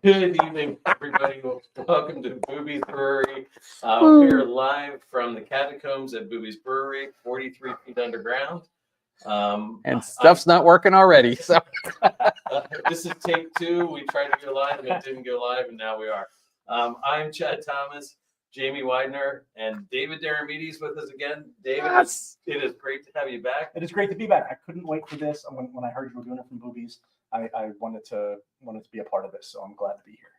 Good evening, everybody. Welcome to Bube's Brewery. We're live from the catacombs at Bube's Brewery, 43 feet underground. And stuff's not working already. So this is take 2. We tried to go live and it didn't go live, and now we are. I'm Chad Thomas, Jamie Widener, and David Daramides with us again. David, yes. It is great to have you back. It is great to be back. I couldn't wait for this. When I heard you were doing it from Bube's, I wanted to be a part of this, so I'm glad to be here.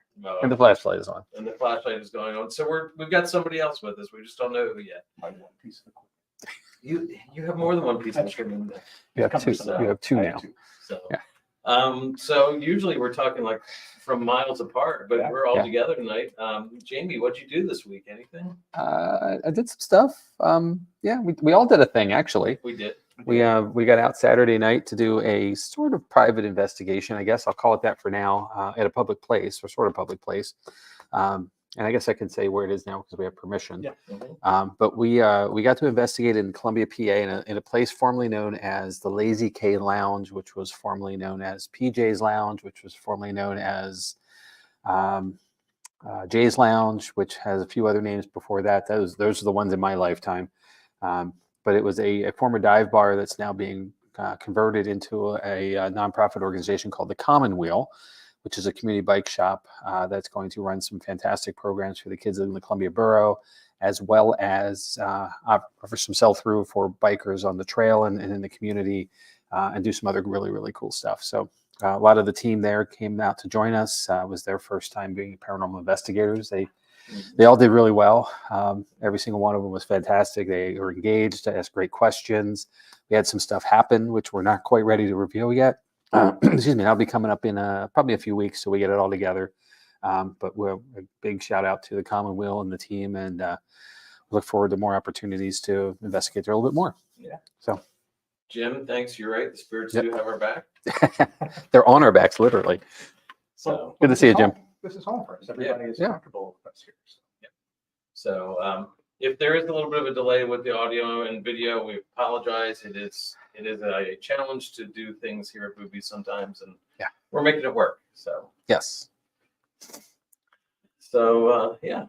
And the flashlight is on. And the flashlight is going on. So we've got somebody else with us. We just don't know who yet. My one piece of equipment. You have more than one piece of equipment. You have two. You have two now. So yeah. So usually we're talking like from miles apart, but we're all together tonight. Jamie, what'd you do this week? Anything? I did some stuff. Yeah, we all did a thing actually. We did. We got out Saturday night to do a sort of private investigation. I guess I'll call it that for now, at a public place, or sort of public place. And I guess I can say where it is now because we have permission. Yeah. But we got to investigate in Columbia, PA, in a place formerly known as the Lazy K Lounge, which was formerly known as PJ's Lounge, which was formerly known as Jay's Lounge, which has a few other names before that. Those are the ones in my lifetime. But it was a former dive bar that's now being converted into a nonprofit organization called the Commonweal, which is a community bike shop that's going to run some fantastic programs for the kids in the Columbia Borough, as well as offer some sell-through for bikers on the trail and in the community, and do some other really, really cool stuff. So a lot of the team there came out to join us. It was their first time being paranormal investigators. They all did really well. Every single one of them was fantastic. They were engaged, asked great questions. We had some stuff happen, which we're not quite ready to reveal yet. Excuse me, that'll be coming up in probably a few weeks, so we get it all together. But a big shout out to the Commonweal and the team, and look forward to more opportunities to investigate there a little bit more. Yeah. So, Jim, thanks. You're right. The spirits do have our back. They're on our backs, literally. So good to see you, Jim. This is home for us. Everybody is comfortable with us here. So if there is a little bit of a delay with the audio and video, we apologize. It is a challenge to do things here at Bube sometimes, and we're making it work. So yes. So yeah,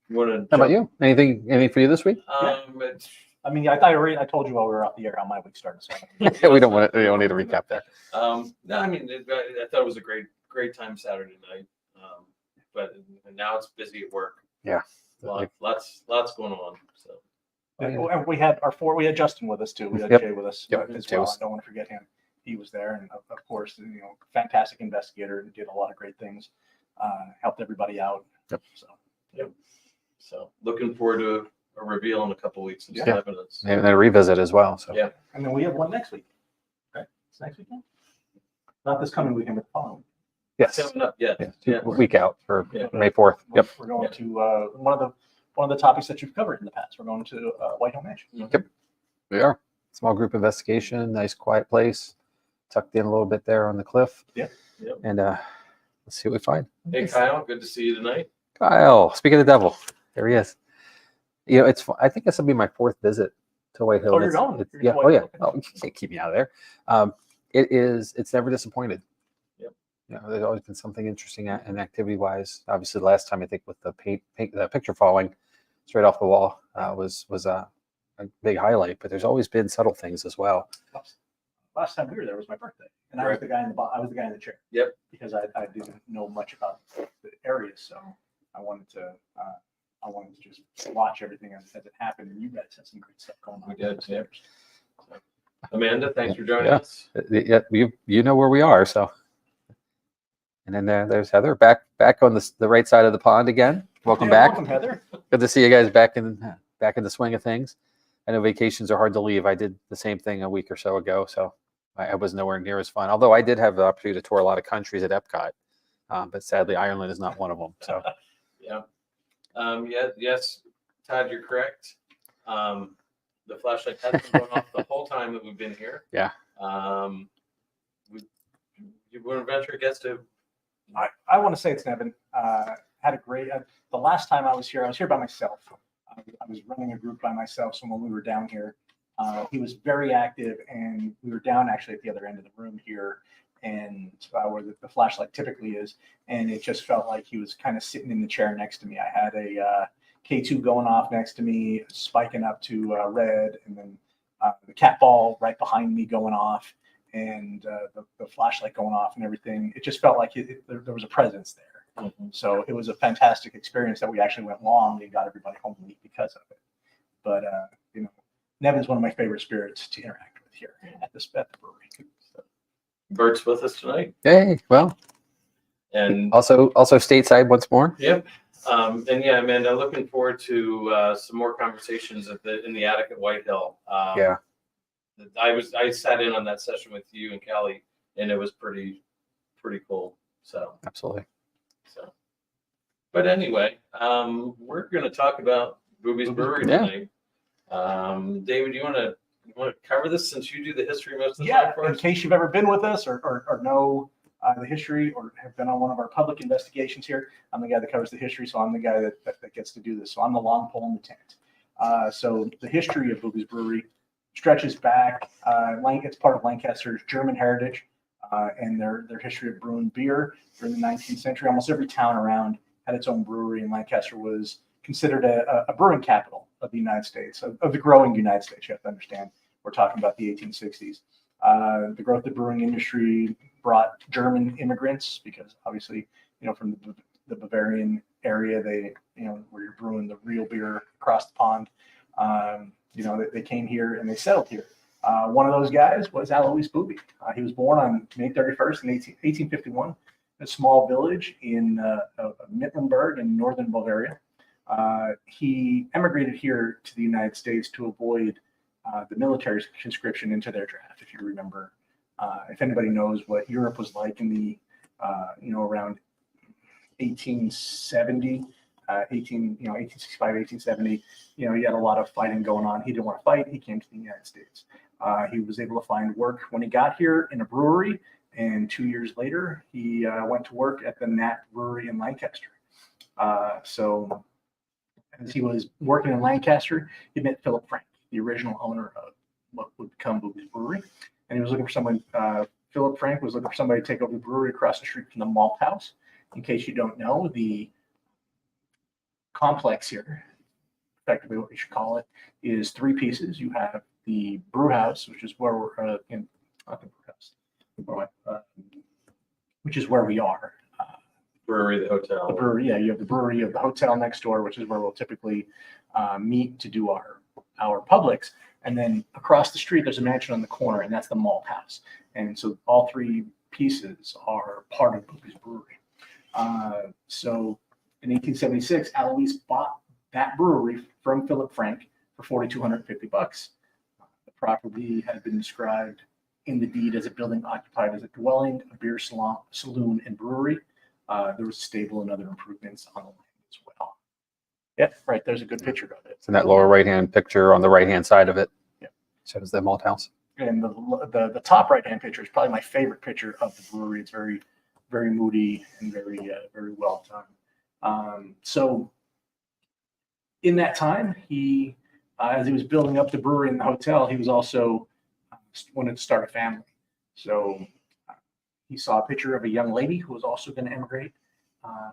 you want to? How about you? Anything for you this week? I mean, I told you while we were off the air how my week started. So we don't need to recap that. No, I mean, I thought it was a great time Saturday night. But now it's busy at work. Yeah. Lots going on. So and we had Justin with us too. We had Jay with us as well. I don't want to forget him. He was there, and of course, fantastic investigator and did a lot of great things. Helped everybody out. So looking forward to a reveal in a couple weeks of some evidence. And then a revisit as well. So and then we have one next week. Okay, it's next weekend. Not this coming weekend, but the following. Yes. Coming up, a week out for May 4th. Yep. We're going to one of the topics that you've covered in the past. We're going to White Hill Mansion. Yep. We are. Small group investigation, nice quiet place, tucked in a little bit there on the cliff. Yep. And let's see what we find. Hey Kyle, good to see you tonight. Kyle, speaking of the devil, there he is. I think this will be my 4th visit to White Hill. Oh, you're going? Oh yeah. Oh, you can't keep me out of there. It's never disappointed. There's always been something interesting and activity-wise. Obviously, the last time I think with the the picture falling straight off the wall was a big highlight. But there's always been subtle things as well. Last time we were there was my birthday, and I was the guy in the chair. Yep. Because I didn't know much about the area, so I wanted to just watch everything as it happened. And you guys had some great stuff going on. We did. Yeah. Amanda, thanks for joining us. Yeah, you know where we are, so. And then there's Heather back on the right side of the pond again. Welcome back. Welcome, Heather. Good to see you guys back in the swing of things. I know vacations are hard to leave. I did the same thing a week or so ago, so I was nowhere near as fun. Although I did have the opportunity to tour a lot of countries at Epcot, but sadly Ireland is not one of them. So yes, Todd, you're correct. The flashlight has been going off the whole time that we've been here. Yeah. You want to venture a guess to? I want to say it's Nevin. Had a great. The last time I was here by myself. I was running a group by myself. So when we were down here, he was very active, and we were down actually at the other end of the room here. and where the flashlight typically is. And it just felt like he was kind of sitting in the chair next to me. I had a K2 going off next to me, spiking up to red, and then the cat ball right behind me going off, and the flashlight going off and everything. It just felt like there was a presence there. Mm-hmm. So it was a fantastic experience that we actually went long and got everybody home late because of it. But Nevin's one of my favorite spirits to interact with here at the brewery. So. Bert's with us tonight. Hey, well, and also stateside once more. Yep. And yeah, Amanda, looking forward to some more conversations in the attic at Whitehill. Yeah. I sat in on that session with you and Callie, and it was pretty cool. So absolutely. So, but anyway, we're going to talk about Bube's Brewery tonight. David, you want to cover this since you do the history most of the time for us? In case you've ever been with us or know the history or have been on one of our public investigations here, I'm the guy that covers the history, so I'm the guy that gets to do this. So I'm the long pole in the tent. So the history of Bube's Brewery stretches back. It's part of Lancaster's German heritage and their history of brewing beer during the 19th century. Almost every town around had its own brewery, and Lancaster was considered a brewing capital of the United States, of the growing United States. You have to understand, we're talking about the 1860s. The growth of the brewing industry brought German immigrants because obviously, from the Bavarian area, where you're brewing the real beer across the pond, they came here and they settled here. One of those guys was Alois Bube. He was born on May 31st in 1851 in a small village in Mittlenburg in northern Bavaria. He emigrated here to the United States to avoid the military conscription into their draft. If you remember, if anybody knows what Europe was like in the, around 1870, 1865, 1870, you had a lot of fighting going on. He didn't want to fight. He came to the United States. He was able to find work when he got here in a brewery, and 2 years later, he went to work at the Nat Brewery in Lancaster. So as he was working in Lancaster, he met Philip Frank, the original owner of what would become Bube's Brewery. And he was looking for someone, Philip Frank was looking for somebody to take over the brewery across the street from the malt house. In case you don't know, the complex here, effectively what we should call it, is three pieces. You have the brew house, which is where we're not the brew house, which is where we are. Brewery, the hotel. The brewery, yeah. You have the brewery of the hotel next door, which is where we'll typically meet to do our publics. And then across the street, there's a mansion on the corner, and that's the malt house. And so all three pieces are part of Bube's Brewery. So in 1876, Alois bought that brewery from Philip Frank for $4,250. The property had been described in the deed as a building occupied as a dwelling, a beer salon, saloon, and brewery. There was a stable and other improvements on the land as well. Yep, right. There's a good picture of it. It's in that lower right-hand picture on the right-hand side of it. Yeah. Shows the malt house. And the top right-hand picture is probably my favorite picture of the brewery. It's very, very moody and very well done. So in that time, he, as he was building up the brewery and the hotel, he was also wanted to start a family. So he saw a picture of a young lady who was also going to immigrate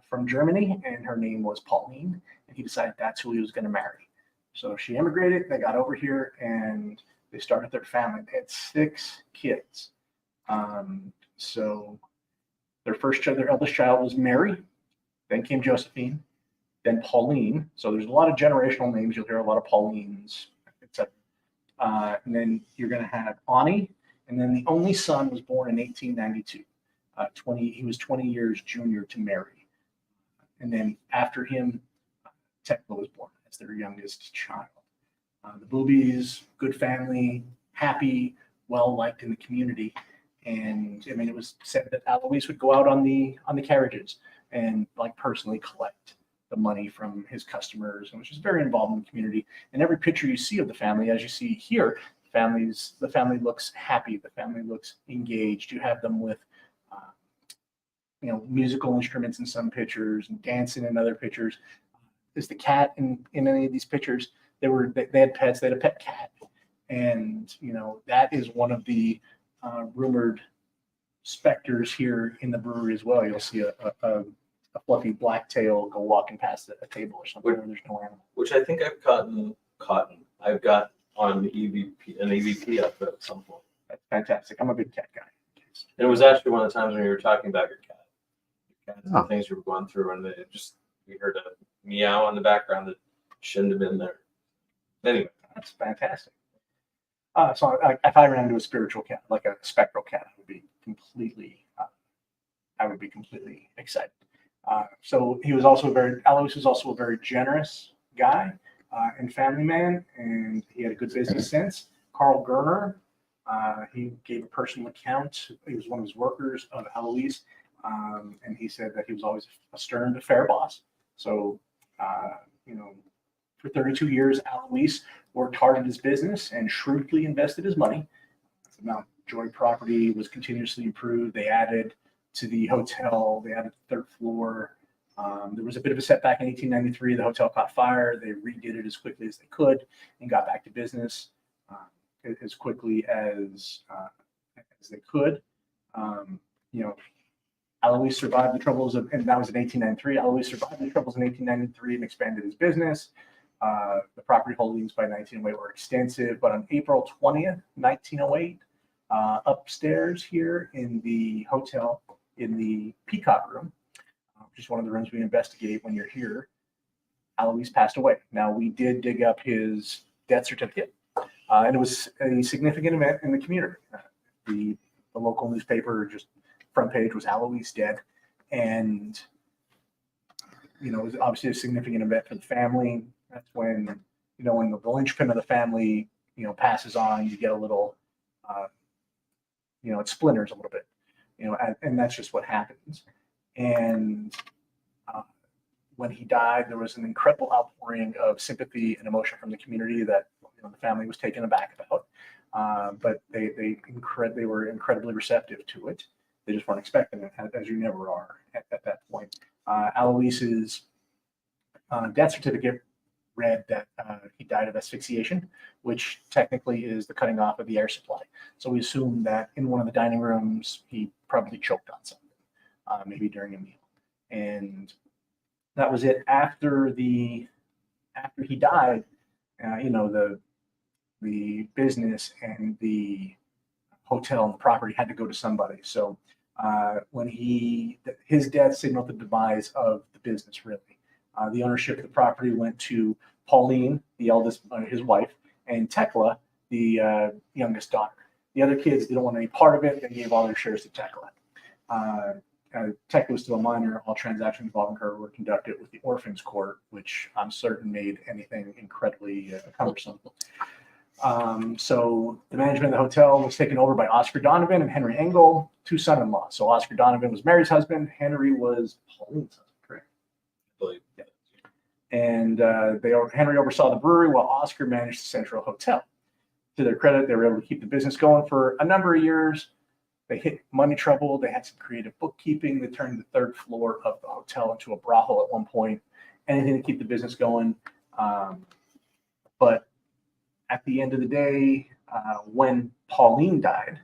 from Germany, and her name was Pauline, and he decided that's who he was going to marry. So she immigrated, they got over here, and they started their family. They had 6 kids. So their eldest child was Mary, then came Josephine, then Pauline. So there's a lot of generational names. You'll hear a lot of Paulines, etc. And then you're going to have Ani, and then the only son was born in 1892. He was 20 years junior to Mary. And then after him, Tekla was born as their youngest child. The Bubes, good family, happy, well-liked in the community. And I mean, it was said that Alois would go out on the carriages and personally collect the money from his customers, and was just very involved in the community. And every picture you see of the family, as you see here, the family looks happy. The family looks engaged. You have them with, musical instruments in some pictures and dancing in other pictures. Is the cat in any of these pictures? They had pets. They had a pet cat, and that is one of the rumored specters here in the brewery as well. You'll see a fluffy black tail go walking past a table or something where there's no animal. Which I think I've I've got on the an EVP outfit at some point. That's fantastic. I'm a big cat guy. And it was actually one of the times when you were talking about your cat. And Oh. the things you were going through, and we heard a meow in the background that shouldn't have been there. Anyway, That's fantastic. So if I ran into a spiritual cat, like a spectral cat, I would be completely excited. So Alois was also a very generous guy and family man, and he had a good business sense. Carl Gerner, he gave a personal account. He was one of his workers of Alois, and he said that he was always a stern but fair boss. So, for 32 years, Alois worked hard at his business and shrewdly invested his money. The Mount Joy property was continuously improved. They added to the hotel. They added the third floor. There was a bit of a setback in 1893. The hotel caught fire. They redid it as quickly as they could and got back to business as quickly as they could. Alois survived the troubles and that was in 1893. Alois survived the troubles in 1893 and expanded his business. The property holdings by 1908 were extensive, but on April 20th, 1908, upstairs here in the hotel, in the Peacock Room, which is one of the rooms we investigate when you're here, Alois passed away. Now, we did dig up his death certificate, and it was a significant event in the community. The local newspaper, just front page, was Alois dead, and it was obviously a significant event for the family. That's when, when the linchpin of the family, passes on, you get a little, it splinters a little bit, and that's just what happens. And when he died, there was an incredible outpouring of sympathy and emotion from the community that the family was taken aback about. But they were incredibly receptive to it. They just weren't expecting it, as you never are at that point. Alois's death certificate read that he died of asphyxiation, which technically is the cutting off of the air supply. So we assume that in one of the dining rooms, he probably choked on something, maybe during a meal. And that was it. After he died, the business and the hotel and the property had to go to somebody. So when his death signaled the demise of the business, really. The ownership of the property went to Pauline, the eldest, his wife, and Tekla, the youngest daughter. The other kids didn't want any part of it. They gave all their shares to Tekla. Tekla was still a minor. All transactions involving her were conducted with the Orphans Court, which I'm certain made anything incredibly cumbersome. So the management of the hotel was taken over by Oscar Donovan and Henry Engel, two son-in-laws. So Oscar Donovan was Mary's husband. Henry was Pauline's husband, correct? I believe. Yeah. And Henry oversaw the brewery while Oscar managed the Central Hotel. To their credit, they were able to keep the business going for a number of years. They hit money trouble. They had some creative bookkeeping. They turned the third floor of the hotel into a brothel at one point. Anything to keep the business going. But at the end of the day, when Pauline died,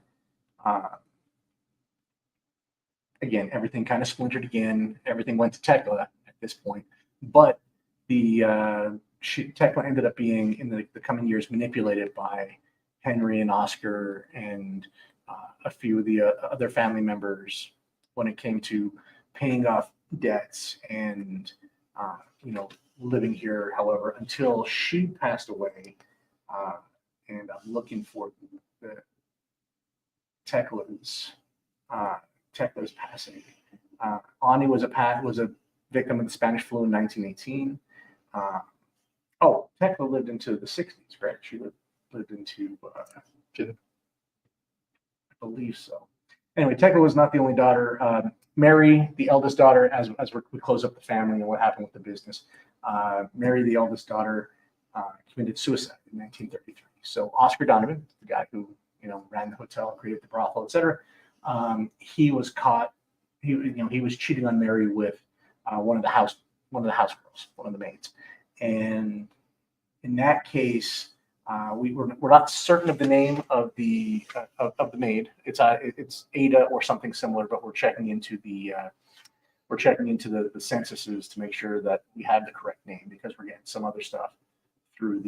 again, everything kind of splintered again. Everything went to Tekla at this point. But Tekla ended up being, in the coming years, manipulated by Henry and Oscar and a few of the other family members when it came to paying off debts and, living here, however, until she passed away. And I'm looking for the Tekla's passing. Ani was a victim of the Spanish flu in 1918. Tekla lived into the 60s, correct? She lived into, I believe so. Anyway, Tekla was not the only daughter. Mary, the eldest daughter, as we close up the family and what happened with the business, Mary, the eldest daughter, committed suicide in 1933. So Oscar Donovan, the guy who ran the hotel, created the brothel, etc., he was caught. He was cheating on Mary with one of the house girls, one of the maids, and in that case, We're not certain of the name of the maid. It's Ada or something similar, but we're checking into the censuses to make sure that we have the correct name, because we're getting some other stuff through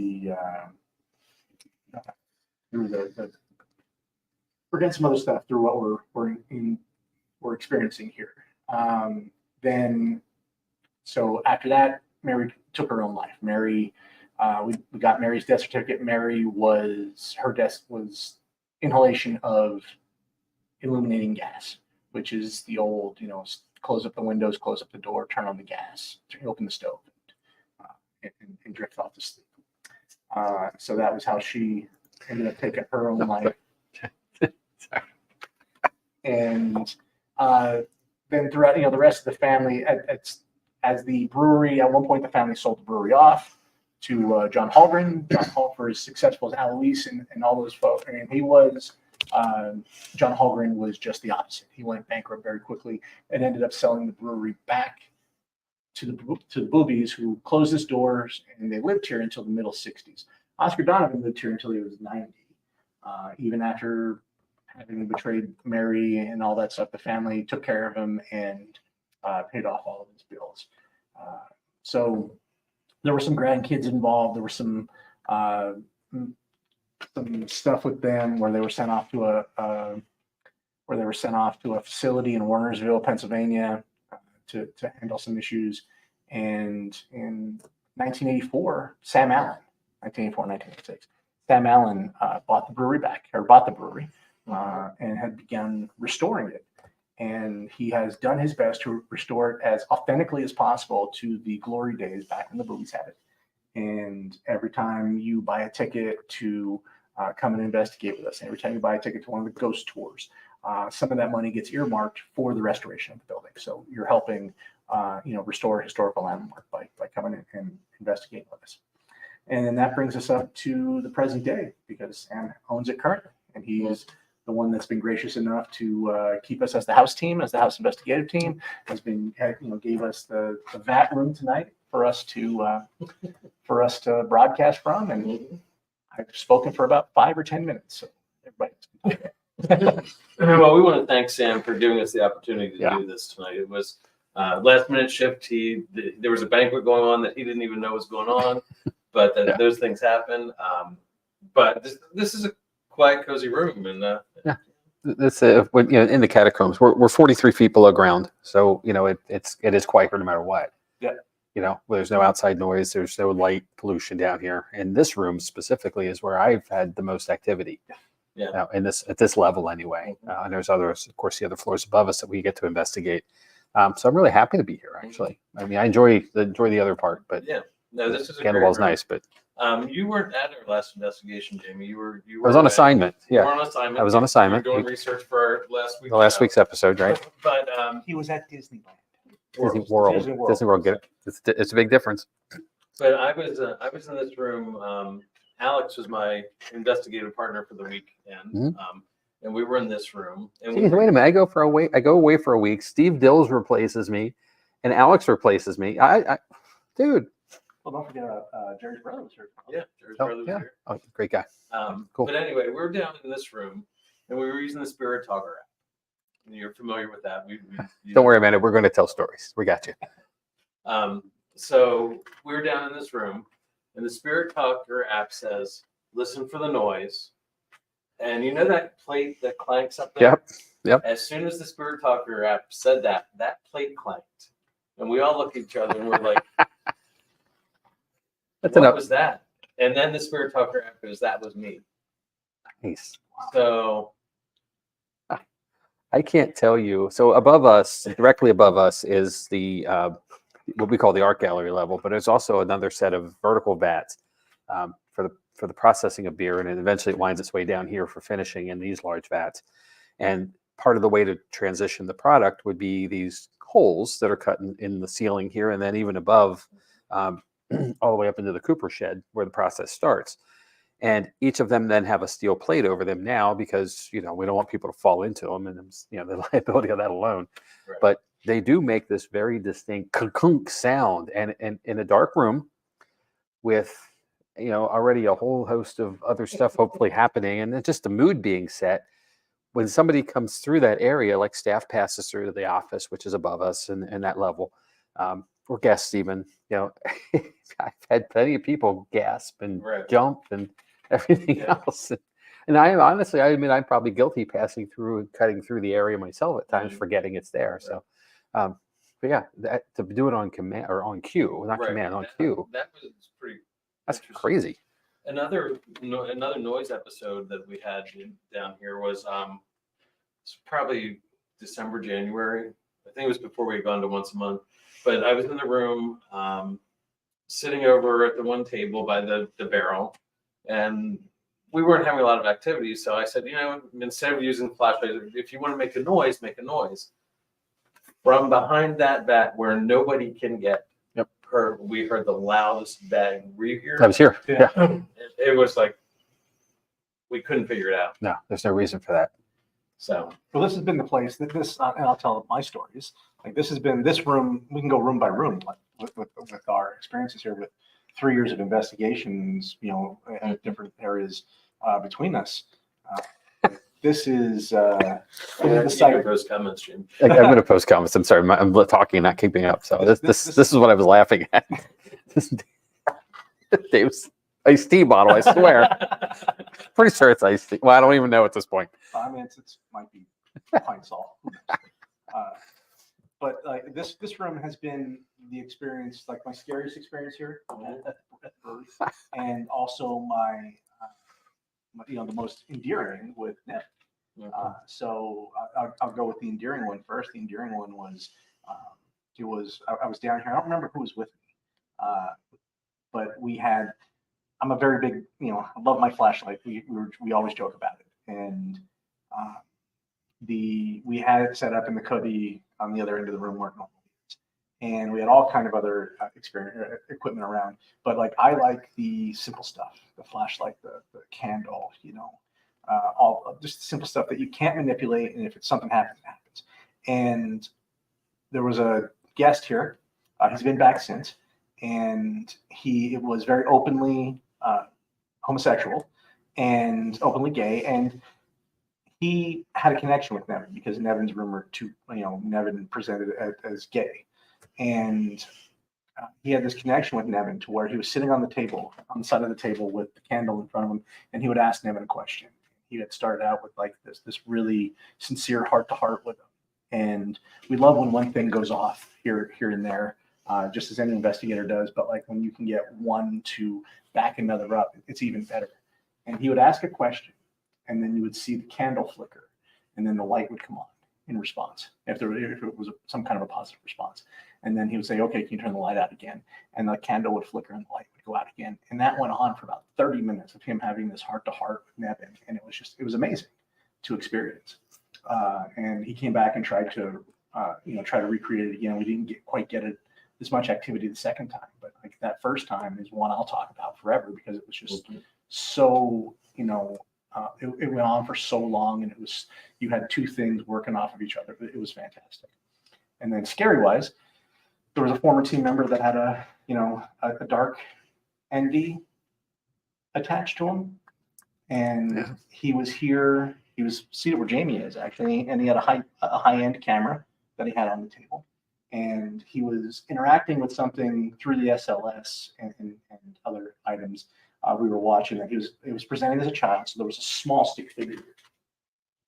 we're getting some other stuff through what we're experiencing here. So after that, Mary took her own life. Mary, we got Mary's death certificate. Her death was inhalation of illuminating gas, which is the old, close up the windows, close up the door, turn on the gas, open the stove, and drift off to sleep. So that was how she ended up taking her own life. And then throughout, the rest of the family, as the brewery, at one point the family sold the brewery off to John Hallgren. John Hall, for as successful as Alois and all those folks. I mean, John Hallgren was just the opposite. He went bankrupt very quickly and ended up selling the brewery back to the Bubes, who closed its doors, and they lived here until the middle 60s. Oscar Donovan lived here until he was 90. Even after having betrayed Mary and all that stuff, the family took care of him and paid off all of his bills. So there were some grandkids involved. There were some stuff with them where they were sent off to a facility in Warnersville, Pennsylvania, to handle some issues. And in 1984, 1986, Sam Allen bought the brewery and had begun restoring it. And he has done his best to restore it as authentically as possible to the glory days back when the Bubes had it. And every time you buy a ticket to come and investigate with us, every time you buy a ticket to one of the ghost tours, some of that money gets earmarked for the restoration of the building. So you're helping, restore a historical landmark by coming in and investigating with us. And then that brings us up to the present day, because Sam owns it currently, and he is the one that's been gracious enough to keep us as the house team, as the house investigative team, gave us the VAT room tonight for us to broadcast from. And I've spoken for about 5 or 10 minutes, so everybody. Well, we want to thank Sam for giving us the opportunity to do this tonight. It was last minute shift. There was a banquet going on that he didn't even know was going on, but those things happen. But this is a quiet, cozy room, and This in the catacombs, we're 43 feet below ground, so it is quieter no matter what. Yeah. There's no outside noise, there's no light pollution down here, and this room specifically is where I've had the most activity. Yeah. At this level anyway, and there's others, of course, the other floors above us that we get to investigate. So I'm really happy to be here. Actually, I mean, I enjoy the other part, but yeah, no, this is a Cannonball's nice, but. You weren't at our last investigation, Jamie. You were. I was on assignment. You were on assignment. I was on assignment. You were doing research for last week's episode, right? But he was at Disneyland. Disney World. Get it? It's a big difference. But I was in this room. Alex was my investigative partner for the weekend, and we were in this room. And wait a minute! I go away for a week. Steve Dills replaces me, and Alex replaces me. Dude. Well, don't forget Jerry's brother was here. Yeah, Jerry's brother was here. Oh, great guy. Cool. But anyway, we were down in this room, and we were using the Spirit Talker app. And you're familiar with that. Don't worry about it. We're going to tell stories. We got you. So we were down in this room, and the Spirit Talker app says, "Listen for the noise." And you know that plate that clanks up there? Yep. As soon as the Spirit Talker app said that plate clanked, and we all look at each other and we're like, "What was that?" And then the Spirit Talker app goes, "That was me." Nice. So I can't tell you. So above us, directly above us, is the what we call the art gallery level, but there's also another set of vertical vats for the processing of beer, and eventually it winds its way down here for finishing in these large vats. And part of the way to transition the product would be these holes that are cut in the ceiling here, and then even above, all the way up into the cooper shed where the process starts. And each of them then have a steel plate over them now because, we don't want people to fall into them, and the liability of that alone. Right. But they do make this very distinct kunk sound, and in a dark room with already a whole host of other stuff hopefully happening, and then just the mood being set. When somebody comes through that area, like staff passes through to the office, which is above us and that level, or guests even, I've had plenty of people gasp and jump and everything else. And I honestly, I admit I'm probably guilty passing through and cutting through the area myself at times, forgetting it's there. So, but yeah, to do it on command or on cue, not command, on cue. That was pretty. That's crazy. Another noise episode that we had down here was it's probably December, January. I think it was before we had gone to once a month. But I was in the room, sitting over at the one table by the barrel, and we weren't having a lot of activity. So I said, instead of using flashlights, if you want to make a noise, make a noise. From behind that vat where nobody can get, we heard the loudest bang. Were you here? I was here. Yeah. It was like we couldn't figure it out. No, there's no reason for that. So, well, this has been the place that and I'll tell my stories. Like this has been this room. We can go room by room with our experiences here with 3 years of investigations, at different areas between us. This is the site. Post comments, Jim. I'm going to post comments. I'm sorry, I'm talking, not keeping up. So this is what I was laughing at. Dave's iced tea bottle. I swear. Pretty sure it's iced tea. Well, I don't even know at this point. I mean, it might be pine salt. But this room has been the experience, like my scariest experience here at Brewery, and also my the most endearing with Neb. So I'll go with the endearing one first. The endearing one was I was down here. I don't remember who was with me, but I'm a very big, I love my flashlight. We always joke about it, and we had it set up in the cubby on the other end of the room where it normally is, and we had all kind of other equipment around. But I like the simple stuff, the flashlight, the candle, all just simple stuff that you can't manipulate, and if something happens, it happens. And there was a guest here. He's been back since, and he was very openly homosexual and openly gay, and he had a connection with Nevin because Nevin's rumored to, Nevin presented as gay, and he had this connection with Nevin to where he was sitting on the side of the table with the candle in front of him, and he would ask Nevin a question. He had started out with this really sincere heart-to-heart with him, and we love when one thing goes off here and there, just as any investigator does. But when you can get one to back another up, it's even better. And he would ask a question, and then you would see the candle flicker, and then the light would come on in response if it was some kind of a positive response. And then he would say, "Okay, can you turn the light out again?" And the candle would flicker and the light would go out again. And that went on for about 30 minutes of him having this heart-to-heart with Nevin, and it was amazing to experience. And he came back and tried to recreate it again. We didn't quite get it as much activity the second time, but that first time is one I'll talk about forever because it was just so, it went on for so long, and you had two things working off of each other. It was fantastic. And then scary wise, there was a former team member that had a dark envy attached to him, and he was here. He was seated where Jamie is actually, and he had a high-end camera that he had on the table, and he was interacting with something through the SLS and other items. We were watching that. It was presenting as a child, so there was a small stick figure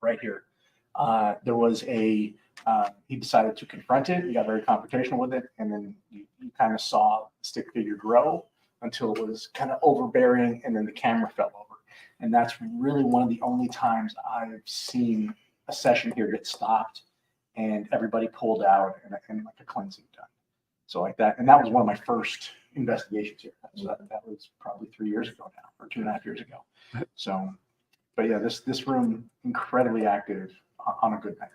right here. There was he decided to confront it. He got very confrontational with it, and then you kind of saw the stick figure grow until it was kind of overbearing, and then the camera fell over. And that's really one of the only times I've seen a session here get stopped and everybody pulled out and a cleansing done. So that, and that was one of my first investigations here. So that was probably 3 years ago now, or 2.5 years ago. So, but yeah, this room incredibly active on a good night.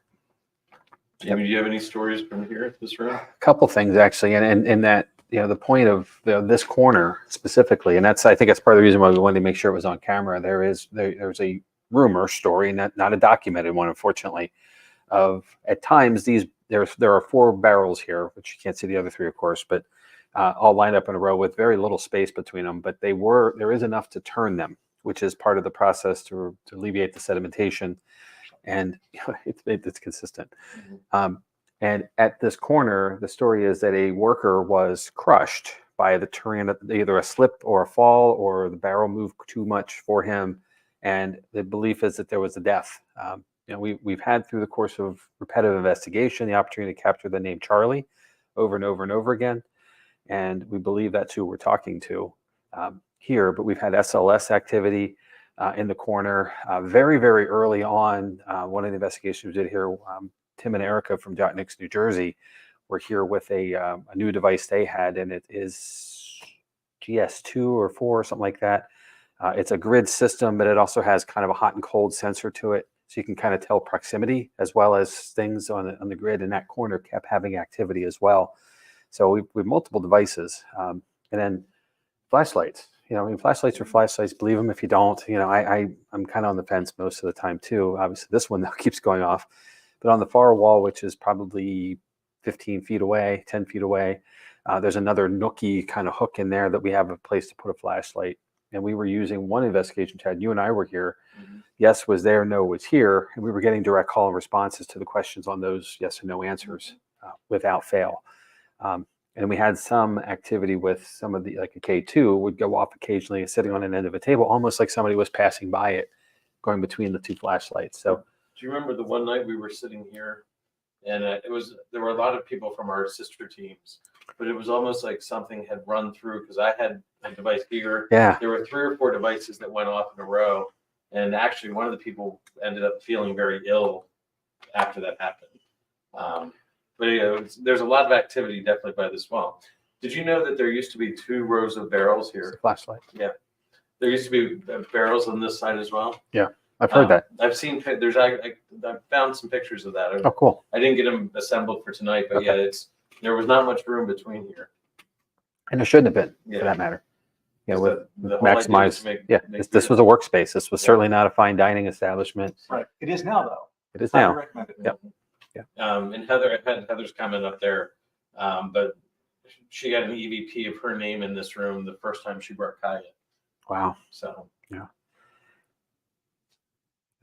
Jamie, do you have any stories from here at this room? A couple things actually, and that the point of this corner specifically, and I think that's part of the reason why we wanted to make sure it was on camera. There's a rumor story, not a documented one, unfortunately, of at times there are 4 barrels here, which you can't see the other 3, of course, but all lined up in a row with very little space between them, but there is enough to turn them, which is part of the process to alleviate the sedimentation, and it's consistent. And at this corner, the story is that a worker was crushed by the terrain, either a slip or a fall, or the barrel moved too much for him. And the belief is that there was a death. We've had, through the course of repetitive investigation, the opportunity to capture the name Charlie over and over and over again. And we believe that's who we're talking to here. But we've had SLS activity in the corner very, very early on. One of the investigations we did here, Tim and Erica from Jott-Nyx, New Jersey, were here with a new device they had, and it is GS2 or 4 or something like that. It's a grid system, but it also has kind of a hot and cold sensor to it, so you can kind of tell proximity as well as things on the grid. And that corner kept having activity as well. So we've multiple devices, and then flashlights. Flashlights are flashlights. Believe them if you don't. I'm kind of on the fence most of the time too. Obviously, this one now keeps going off. But on the far wall, which is probably 15 feet away, 10 feet away, there's another nookie kind of hook in there that we have a place to put a flashlight. And we were using one investigation, Chad, you and I were here. Yes was there, no was here. And we were getting direct call and responses to the questions on those yes and no answers without fail. And we had some activity with some of the, like a K2 would go off occasionally, sitting on an end of a table, almost like somebody was passing by it, going between the two flashlights. So, do you remember the one night we were sitting here, and there were a lot of people from our sister teams, but it was almost like something had run through, because I had a device here. Yeah. There were 3 or 4 devices that went off in a row, and actually one of the people ended up feeling very ill after that happened. But there's a lot of activity definitely by this wall. Did you know that there used to be 2 rows of barrels here? Flashlight. Yeah. There used to be barrels on this side as well. Yeah. I've heard that. I've seen I found some pictures of that. Oh, cool. I didn't get them assembled for tonight, but Okay. yeah, there was not much room between here. And there shouldn't have been, Yeah. for that matter. The With whole idea was maximize. to make This was a workspace. This was certainly not a fine dining establishment. Right. It is now, though. It is Highly now. recommended. Yep. And I had Heather's comment up there, but she got an EVP of her name in this room the first time she brought Kaya. Wow. So Yeah.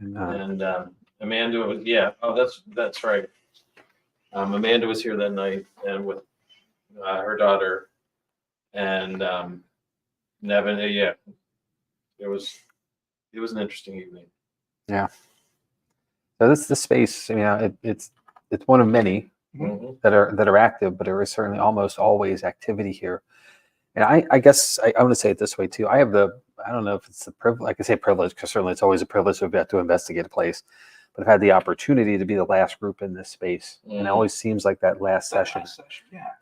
and Amanda was that's right. Amanda was here that night and with her daughter and Nevin. It was an interesting evening. Yeah. So this space, it's one of many that are active, but there is certainly almost always activity here. And I guess I want to say it this way too. I don't know if it's the privilege. I can say privilege because certainly it's always a privilege to get to investigate a place. But I've had the opportunity to be the last group in this space, and it always seems like that last session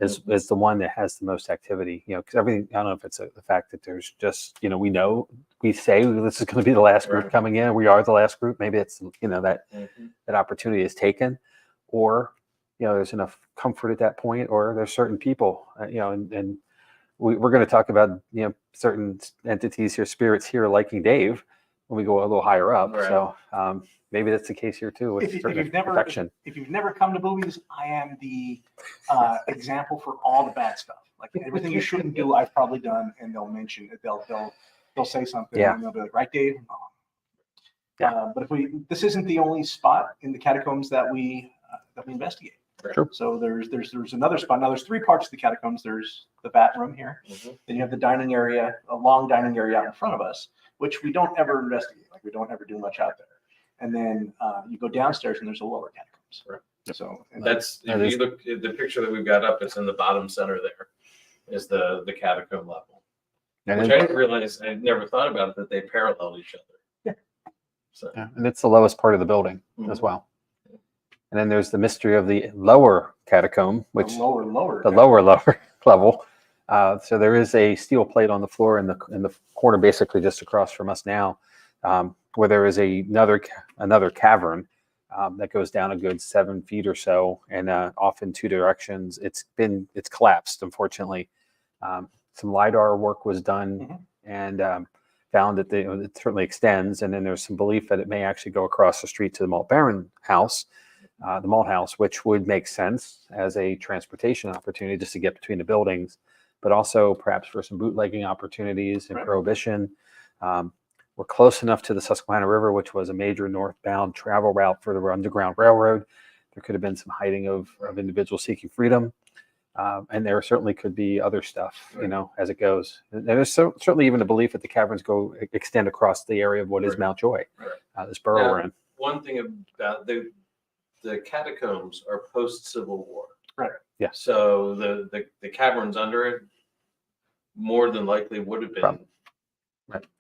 is the one that has the most activity. Because everything. I don't know if it's the fact that there's just we say this is going to be the last group coming in. We are the last group. Maybe it's that opportunity is taken, or there's enough comfort at that point, or there's certain people and we're going to talk about certain entities here, spirits here liking Dave when we go a little higher up. Right. So maybe that's the case here too. With if you've never come to Bube's, I am the example for all the bad stuff. Like everything you shouldn't do, I've probably done, and they'll mention it. They'll say something, and they'll be like, "Right, Dave?" But this isn't the only spot in the catacombs that we investigate. Sure. So there's another spot. Now there's 3 parts to the catacombs. There's the bat room here. Then you have the dining area, a long dining area out in front of us, which we don't ever investigate. Like we don't ever do much out there. And then you go downstairs and there's a lower catacombs. Right. So that's if you look at the picture that we've got up, it's in the bottom center there is the catacomb level. Which I didn't realize, I never thought about it, that they parallel each other. Yeah. So and it's the lowest part of the building as well. And then there's the mystery of the lower catacomb, which the lower level. So there is a steel plate on the floor in the corner, basically just across from us now, where there is another cavern that goes down a good 7 feet or so, and off in 2 directions. It's collapsed, unfortunately. Some LiDAR work was done, and found that it certainly extends. And then there's some belief that it may actually go across the street to the Malt Baron house. The malt house, which would make sense as a transportation opportunity just to get between the buildings. but also perhaps for some bootlegging opportunities and Right. prohibition. We're close enough to the Susquehanna River, which was a major northbound travel route for the Underground Railroad. There could have been some hiding of individuals seeking freedom. And there certainly could be other stuff, you know, as it goes. And there's certainly even a belief that the caverns extend across the area of what is Mount Joy, this borough Now, we're in. one thing about the catacombs are post-Civil War. Right. Yeah. So the caverns under it more than likely would have been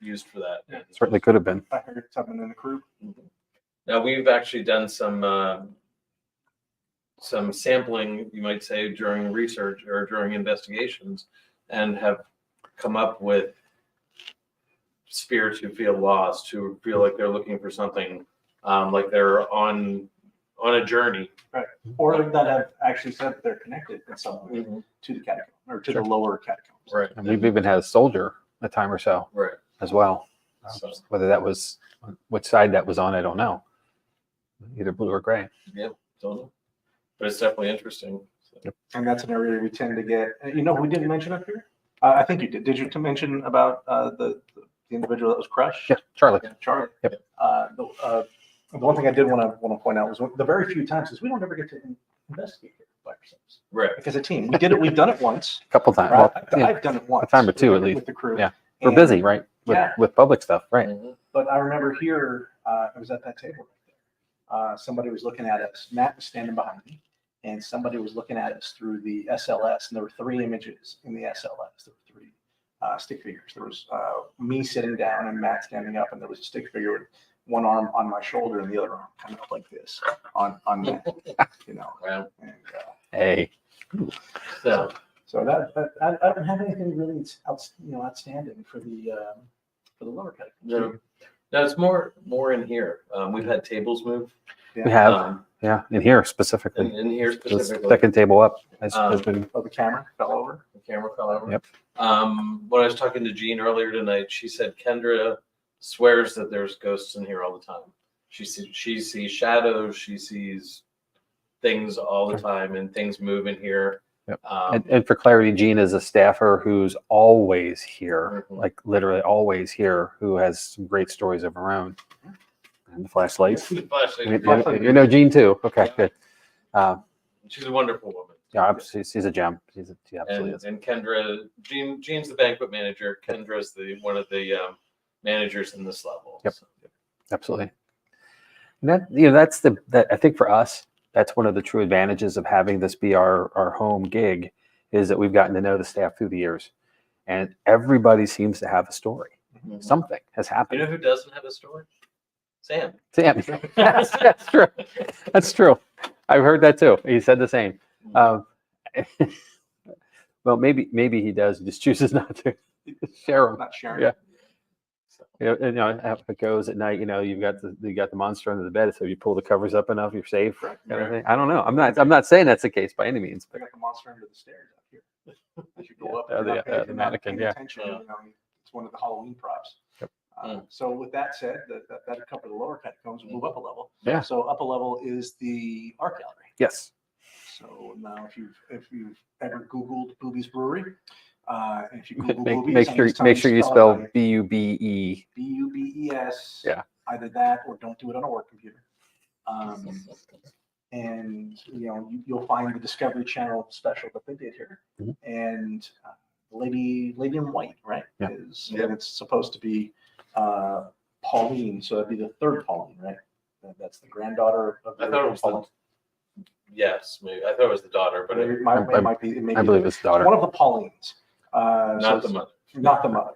used for that. Yeah. Certainly could have been. I heard something in the crew. Now we've actually done some sampling, you might say, during research or during investigations, and have come up with spirits who feel lost, who feel like they're looking for something, like they're on a journey. Right. Or that have actually said that they're connected in some way to the catacomb or to the lower catacombs. Right. And we've even had a soldier a time or so Right. as well. So, Whether that was, which side that was on, I don't know. Either blue or gray. yeah, don't know. But it's definitely interesting. So. And that's an area we tend to get. You know, who we didn't mention up here. I think you did. Did you mention about the individual that was crushed? Yeah, Charlie. Yeah, Charlie. Yep. The one thing I did want to point out was the very few times is we don't ever get to investigate here by ourselves. Right. Like as a team, we did it. We've done it once. A couple times. Right? Well, yeah, I've done it once. a time or two at least. With the crew. Yeah. We're And- busy, right? Yeah. With public stuff, right? Mhm. But I remember here, I was at that table right there. Somebody was looking at us. Matt was standing behind me, and somebody was looking at us through the SLS. And there were 3 images in the SLS. There were 3 stick figures. There was me sitting down and Matt standing up, and there was a stick figure with one arm on my shoulder and the other arm kind of like this on Matt. You know. Wow. And, Hey. So, so that I don't have anything really outstanding for the lower catacombs. no. Now it's more in here. We've had tables move. Yeah. We have, yeah, in here specifically. In here The specifically. second table up has been, Oh, the camera fell over. The camera fell over. Yep. When I was talking to Jean earlier tonight, she said Kendra swears that there's ghosts in here all the time. She sees shadows. She sees things all the time, and things move in here. Yep. And for clarity, Jean is a staffer who's always here, like literally always here, who has some great stories of her own. And the flashlights. The flashlight. You know Jean too. Okay, good. She's a wonderful woman. Yeah, she's a gem. She absolutely is. And Kendra, Jean's the banquet manager. Kendra's one of the managers in this level. Yep. So. Absolutely. And that's that I think for us, that's one of the true advantages of having this be our home gig, is that we've gotten to know the staff through the years, and everybody seems to have a story. Mhm. Something has You happened. know who doesn't have a story? Sam. Sam. That's true. That's true. I've heard that too. He said the same. Well, maybe he does. He just chooses not to share them. Not sharing. Yeah. If it goes at night, you've got the monster under the bed. So if you pull the covers up enough, you're safe. Right. Kind of thing. I don't know. I'm not saying that's the case by any means. I got the monster under the stairs up here. As you go up, Yeah, if you're not the paying- if you're not mannequin, paying yeah. attention, it's one of the Halloween props. Yep. So with that said, that cover the lower catacombs. Move up a level. Yeah. So up a level is the art gallery. Yes. So now, if you've ever Googled Bube's Brewery, and if you Google Make Bube, sure you spell Bube. Bubes. Yeah. Either that or don't do it on a work computer. And you'll find the Discovery Channel special that they did here, Mhm. and Lady in White, right? Yeah. And it's supposed to be Pauline, so that'd be the third Pauline, right? That's the granddaughter of the I thought it was Pauline. Yes, maybe. I thought it was the daughter, but It might be. It may I be believe it's daughter. one of the Paulines. not the mother. Not the mother.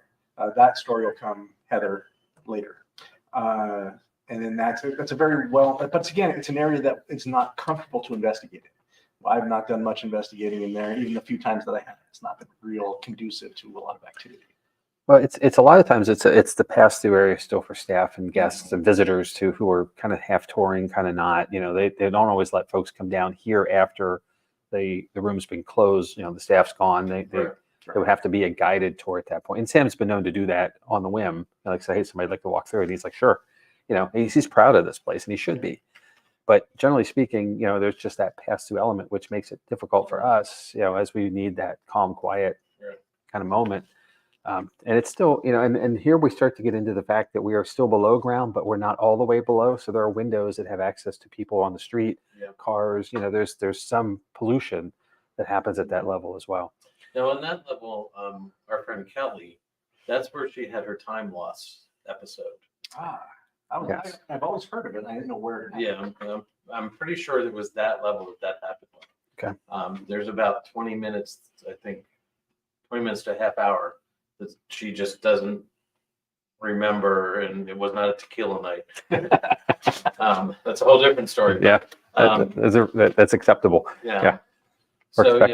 That story will come, Heather, later. And then that's a very well, but again, it's an area that it's not comfortable to investigate in. I've not done much investigating in there. Even the few times that I have, it's not been real conducive to a lot of activity. Well, it's a lot of times it's the pass through area still for staff and guests and visitors too, who are kind of half touring, kind of not. They don't always let folks come down here after the room's been closed. The staff's gone. They would have to be a guided tour at that point. And Sam's been known to do that on the whim. Like say, hey, somebody'd like to walk through it. He's like, sure. He's proud of this place, and he should be. But generally speaking, there's just that pass through element, which makes it difficult for us, as we need that calm, quiet kind of moment. And it's still, and here we start to get into the fact that we are still below ground, but we're not all the way below. So there are windows that have access to people on the street, cars, there's some pollution that happens at that level as well. Now, on that level, our friend Kelly, that's where she had her time loss episode. Yes. I've always heard of it. I didn't know where it happened. Yeah, I'm pretty sure it was that level that happened. Okay. There's about 20 minutes, I think, 20 minutes to a half hour that she just doesn't remember, and it was not a tequila night. That's a whole different story. Yeah, that's acceptable. Yeah. So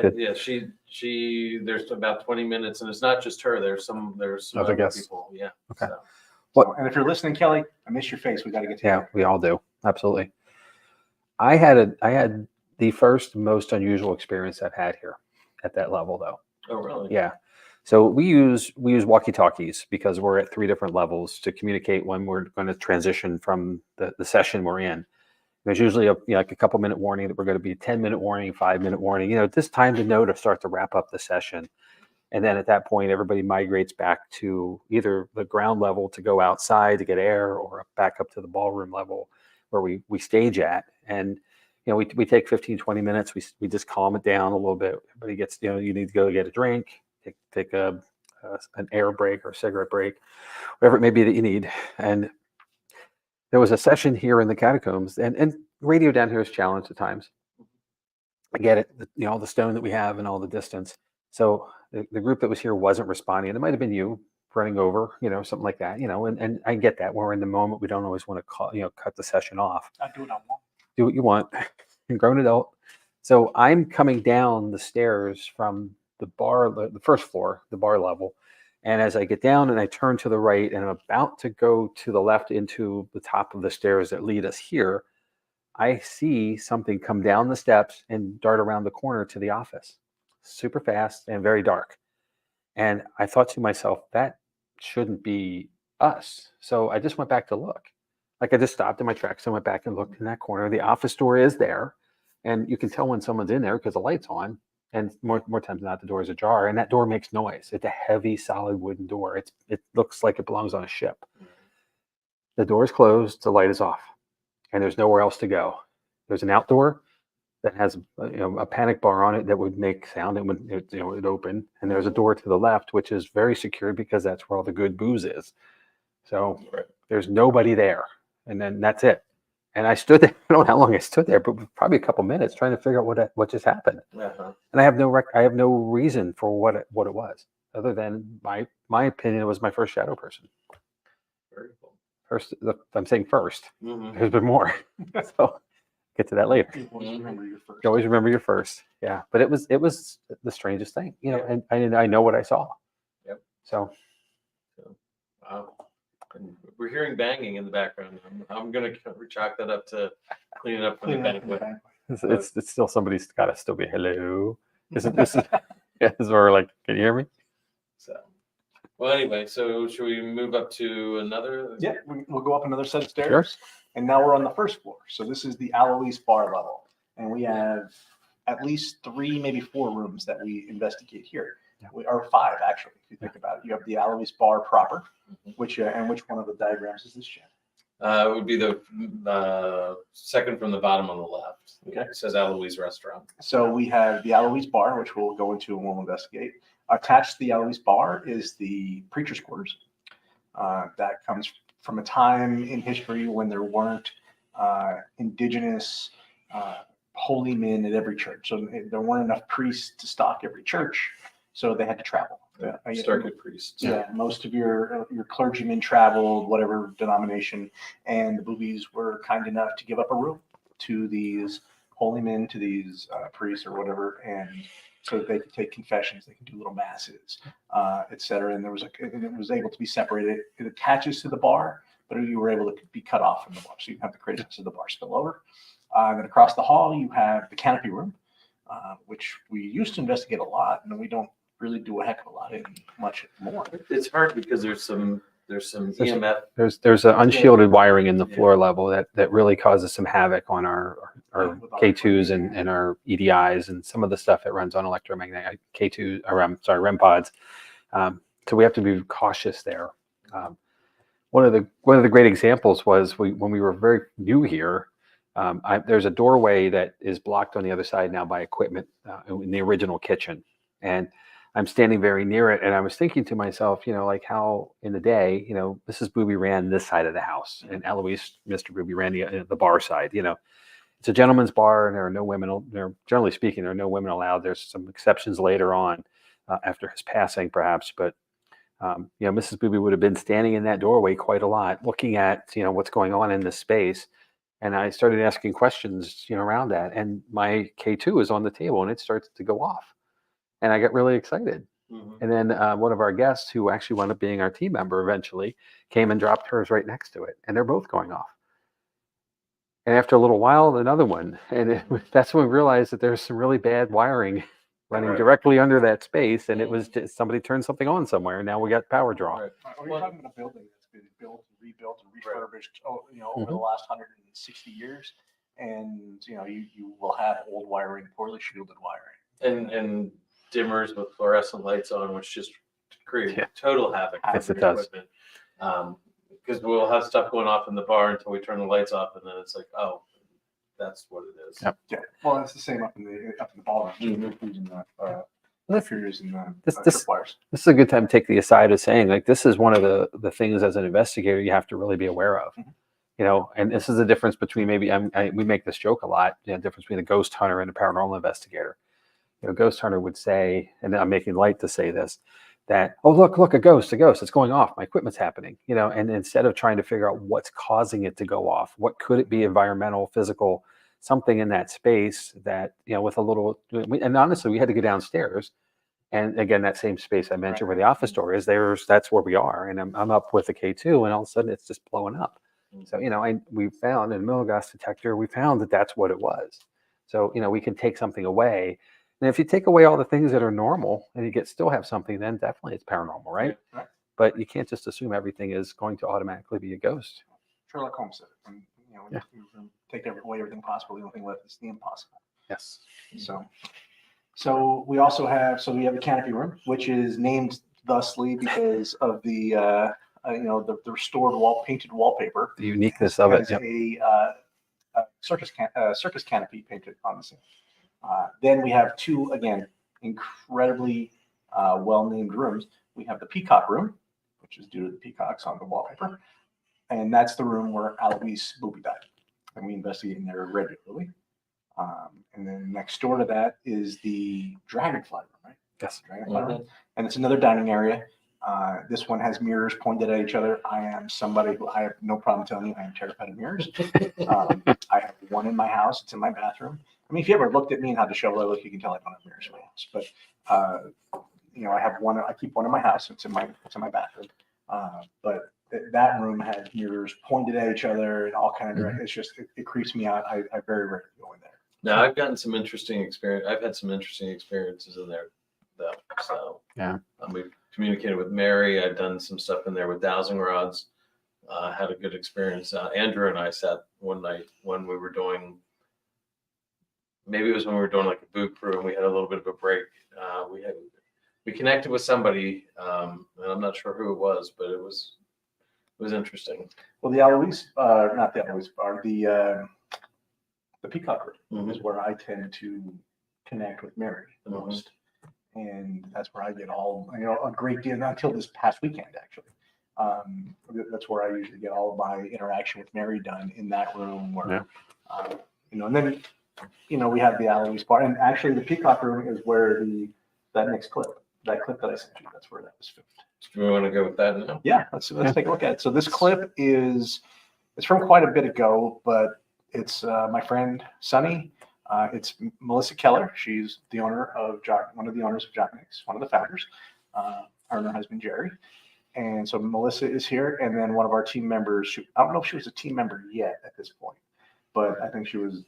she there's about 20 minutes, and it's not just her. There's some other people. Yeah. Okay. So, and if you're listening, Kelly, I miss your face. We got to get to you. We all do. Absolutely. I had the first most unusual experience I've had here at that level, though. Oh, really? Yeah. So we use walkie-talkies because we're at 3 different levels to communicate when we're going to transition from the session we're in. There's usually like a couple minute warning that we're going to be 10-minute warning, 5-minute warning, this time to know to start to wrap up the session. And then at that point, everybody migrates back to either the ground level to go outside to get air, or back up to the ballroom level where we stage at. And, we take 15, 20 minutes. We just calm it down a little bit. Everybody gets, you need to go get a drink, take an air break or a cigarette break, whatever it may be that you need. And there was a session here in the catacombs, and radio down here is challenged at times. I get it, all the stone that we have and all the distance. So the group that was here wasn't responding. It might have been you running over, something like that, and I get that. When we're in the moment, we don't always want to call, cut the session off. I do what I want. Do what you want. You're a grown adult. So I'm coming down the stairs from the bar, the first floor, the bar level. And as I get down and I turn to the right and I'm about to go to the left into the top of the stairs that lead us here, I see something come down the steps and dart around the corner to the office. Super fast and very dark. And I thought to myself, that shouldn't be us. So I just went back to look. Like, I just stopped in my tracks and went back and looked in that corner. The office door is there. And you can tell when someone's in there because the light's on. And more times than not, the door is ajar, and that door makes noise. It's a heavy, solid wooden door. It looks like it belongs on a ship. The door is closed. The light is off, and there's nowhere else to go. There's an outdoor that has a panic bar on it that would make sound. It would open, and there's a door to the left which is very secure because that's where all the good booze is. So there's nobody there, and then that's it. And I stood there. I don't know how long I stood there, but probably a couple minutes trying to figure out what just happened. Uh-huh. And I have no reason for what it was, other than my opinion. It was my first shadow person. Very cool. First, I'm saying first. Mm-hmm. There's been more, so get to that later. You always remember your first. You always remember your first, yeah. But it was the strangest thing, and I know what I saw. Yep. So wow. And we're hearing banging in the background. I'm going to chalk that up to cleaning up for the banquet. It's still, somebody's got to still be hello. Isn't this? Yeah, this is where we're like, can you hear me? So, well, anyway, so should we move up to another? Yeah, we'll go up another set of stairs. Sure. And now we're on the first floor. So this is the Alois bar level. And we have at least 3, maybe 4 rooms that we investigate here. Or 5, actually, if you think about it. You have the Alois bar proper, which one of the diagrams is this, Jim? It would be the second from the bottom on the left. Okay. It says Alois Restaurant. So we have the Alois bar, which we'll go into and we'll investigate. Attached to the Alois bar is the preacher's quarters. That comes from a time in history when there weren't indigenous holy men at every church. So there weren't enough priests to stock every church. So they had to travel. Circuit priests. Yeah, most of your clergymen traveled, whatever denomination, and the Bubes were kind enough to give up a room to these holy men, to these priests or whatever, and so that they could take confessions, they could do little masses, etc. And it was able to be separated. It attaches to the bar, but you were able to be cut off from the bar, so you have the craziness of the bar spill over. And then across the hall, you have the canopy room, which we used to investigate a lot, and we don't really do a heck of a lot in much more. It's hard because there's some EMF. There's an unshielded wiring in the floor level that really causes some havoc on our K2s and our EDIs and some of the stuff that runs on electromagnetic K2 or REM pods. So we have to be cautious there. One of the great examples was when we were very new here. There's a doorway that is blocked on the other side now by equipment in the original kitchen, and I'm standing very near it, and I was thinking to myself, like how in the day, Mrs. Bube ran this side of the house, and Eloise, Mr. Bube ran the bar side. It's a gentleman's bar, and there are no women. Generally speaking, there are no women allowed. There's some exceptions later on after his passing, perhaps, but. Mrs. Bube would have been standing in that doorway quite a lot, looking at what's going on in this space, and I started asking questions around that. And my K2 is on the table, and it starts to go off, and I got really excited. Mm-hmm. And then one of our guests, who actually wound up being our team member eventually, came and dropped hers right next to it, and they're both going off. And after a little while, another one, and that's when we realized that there's some really bad wiring running directly under that space, and it was just somebody turned something on somewhere, and now we got power draw. Right. We're talking about a building that's been built, rebuilt, and refurbished, over the last 160 years, and you will have old wiring, poorly shielded wiring, and dimmers with fluorescent lights on, which just create total havoc. Yes, it does. Because we'll have stuff going off in the bar until we turn the lights off, and then it's like, oh. That's what it is. Yep. Yeah. Well, it's the same up in the ballroom. Mm-hmm. Using the this is a good time to take the aside of saying, like, this is one of the things as an investigator you have to really be aware of. Mm-hmm. And this is the difference between we make this joke a lot. The difference between a ghost hunter and a paranormal investigator. Ghost hunter would say, and I'm making light to say this, that, oh, look, a ghost, it's going off. My equipment's happening, and instead of trying to figure out what's causing it to go off, what could it be, environmental, physical, something in that space that, with a little, and honestly, we had to go downstairs. And again, that same space I mentioned where the office door is, that's where we are. And I'm up with the K2, and all of a sudden it's just blowing up. So, we found in a middle gas detector, we found that that's what it was. So, we can take something away. And if you take away all the things that are normal and you still have something, then definitely it's paranormal, right? Right. But you can't just assume everything is going to automatically be a ghost. Sherlock Holmes said it. And, you take away everything possible. The only thing left is the impossible. Yes. So we also have a canopy room, which is named thusly because of the the restored painted wallpaper. The uniqueness of it. Yep. A circus canopy painted on the scene. Then we have two, again, incredibly well-named rooms. We have the Peacock Room, which is due to the peacocks on the wallpaper. And that's the room where Eloise Bube died. And we investigate in there regularly. And then next door to that is the Dragonfly Room, right? Yes. Dragonfly Room. And it's another dining area. This one has mirrors pointed at each other. I am somebody who I have no problem telling you I am terrified of mirrors. I have one in my house. It's in my bathroom. I mean, if you ever looked at me and how disheveled I look, you can tell I don't have mirrors in my house. But I have one. I keep one in my house. It's in my bathroom. But that room has mirrors pointed at each other and all kind of direct. It's just it creeps me out. I very rarely go in there. Now I've gotten some interesting experience. I've had some interesting experiences in there, though. So yeah, we've communicated with Mary. I've done some stuff in there with dowsing rods. Had a good experience. Andrew and I sat one night when we were doing. Maybe it was when we were doing like a boot crew, and we had a little bit of a break. We connected with somebody, and I'm not sure who it was, but it was interesting. Well, the Eloise, not the Eloise bar, the Peacock Room is where I tend to connect with Mary the most, and that's where I get a great deal until this past weekend actually. That's where I usually get all of my interaction with Mary done in that room. Where, and then we have the Eloise bar, and actually the Peacock Room is where that clip that I sent you, that's where that was filmed. Do we want to go with that now? Yeah, let's take a look at it. So this clip it's from quite a bit ago, but it's my friend Sunny. It's Melissa Keller. She's the owner of one of the owners of Jott-Nyx, one of the founders. Her and her husband Jerry. And so Melissa is here, and then one of our team members. I don't know if she was a team member yet at this point, but I think she was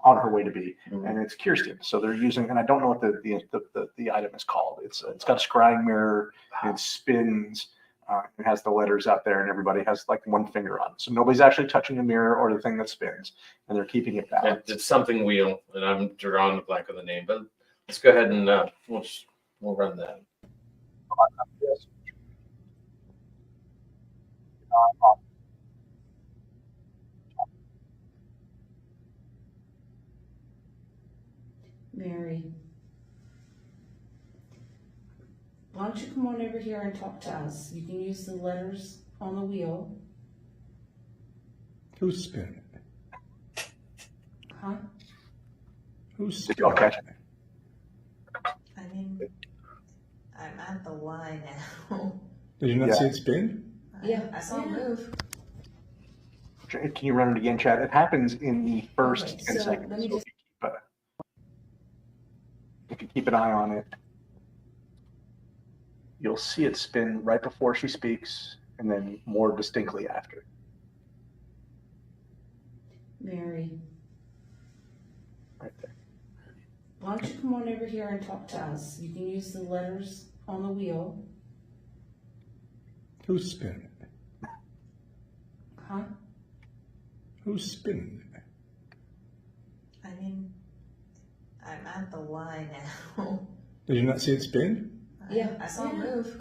on her way to be. And it's Kirsten. So they're using, and I don't know what the item is called. It's got a scrying mirror. It spins. It has the letters out there, and everybody has like one finger on it. So nobody's actually touching the mirror or the thing that spins, and they're keeping it balanced. It's something wheel, and I'm drawing a blank on the name, but let's go ahead and we'll run that. this. Mary, why don't you come on over here and talk to us? You can use the letters on the wheel. Who's spinning? Huh? Who's Did y'all catch it? I mean, I'm at the Y now. Did you not Yeah. see it spin? Yeah, I saw it move. Can you run it again, Chad? It happens in the first Okay, 10 so seconds. let me So just- if you keep an eye on it, you'll see it spin right before she speaks and then more distinctly after. Mary, Right there. why don't you come on over here and talk to us? You can use the letters on the wheel. Who's spinning? Huh? Who's spinning? I mean, I'm at the Y now. Did you not see it spin? Yeah, I saw it move.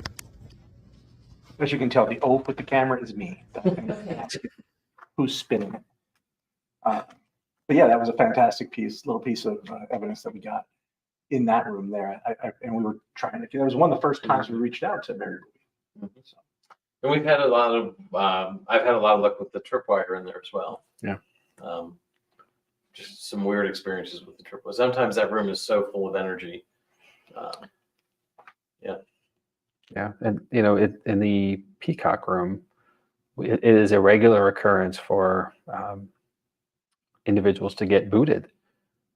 As you can tell, the oaf with the camera is me. Okay. Who's spinning it? But yeah, that was a fantastic little piece of evidence that we got in that room there. And we were trying to, it was one of the first times we reached out to Brewery. So. And we've had a lot of, I've had a lot of luck with the tripwire in there as well. Yeah. Just some weird experiences with the tripwire. Sometimes that room is so full of energy. Yeah, and in the Peacock room, it is a regular occurrence for individuals to get booted.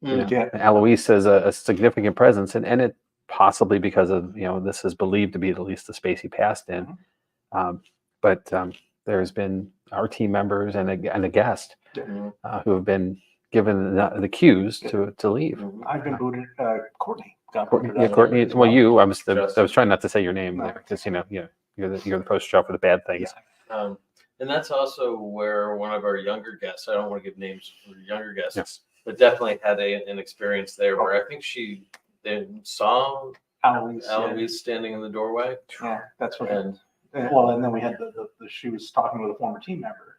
Yeah. And Eloise has a significant presence, and it possibly because of this is believed to be at least the space he passed in. But there's been our team members and a guest who have been given the cues to leave. I've been booted. Courtney got Courtney, booted. yeah, Courtney. as Well, I was Justin. trying not to say your name No. there because you're the poster child for the bad things. And that's also where one of our younger guests, I don't want to give names for younger guests, Yes. but definitely had an experience there where I think she then saw Eloise standing in the doorway. Yeah, that's what. And And then we had she was talking with a former team member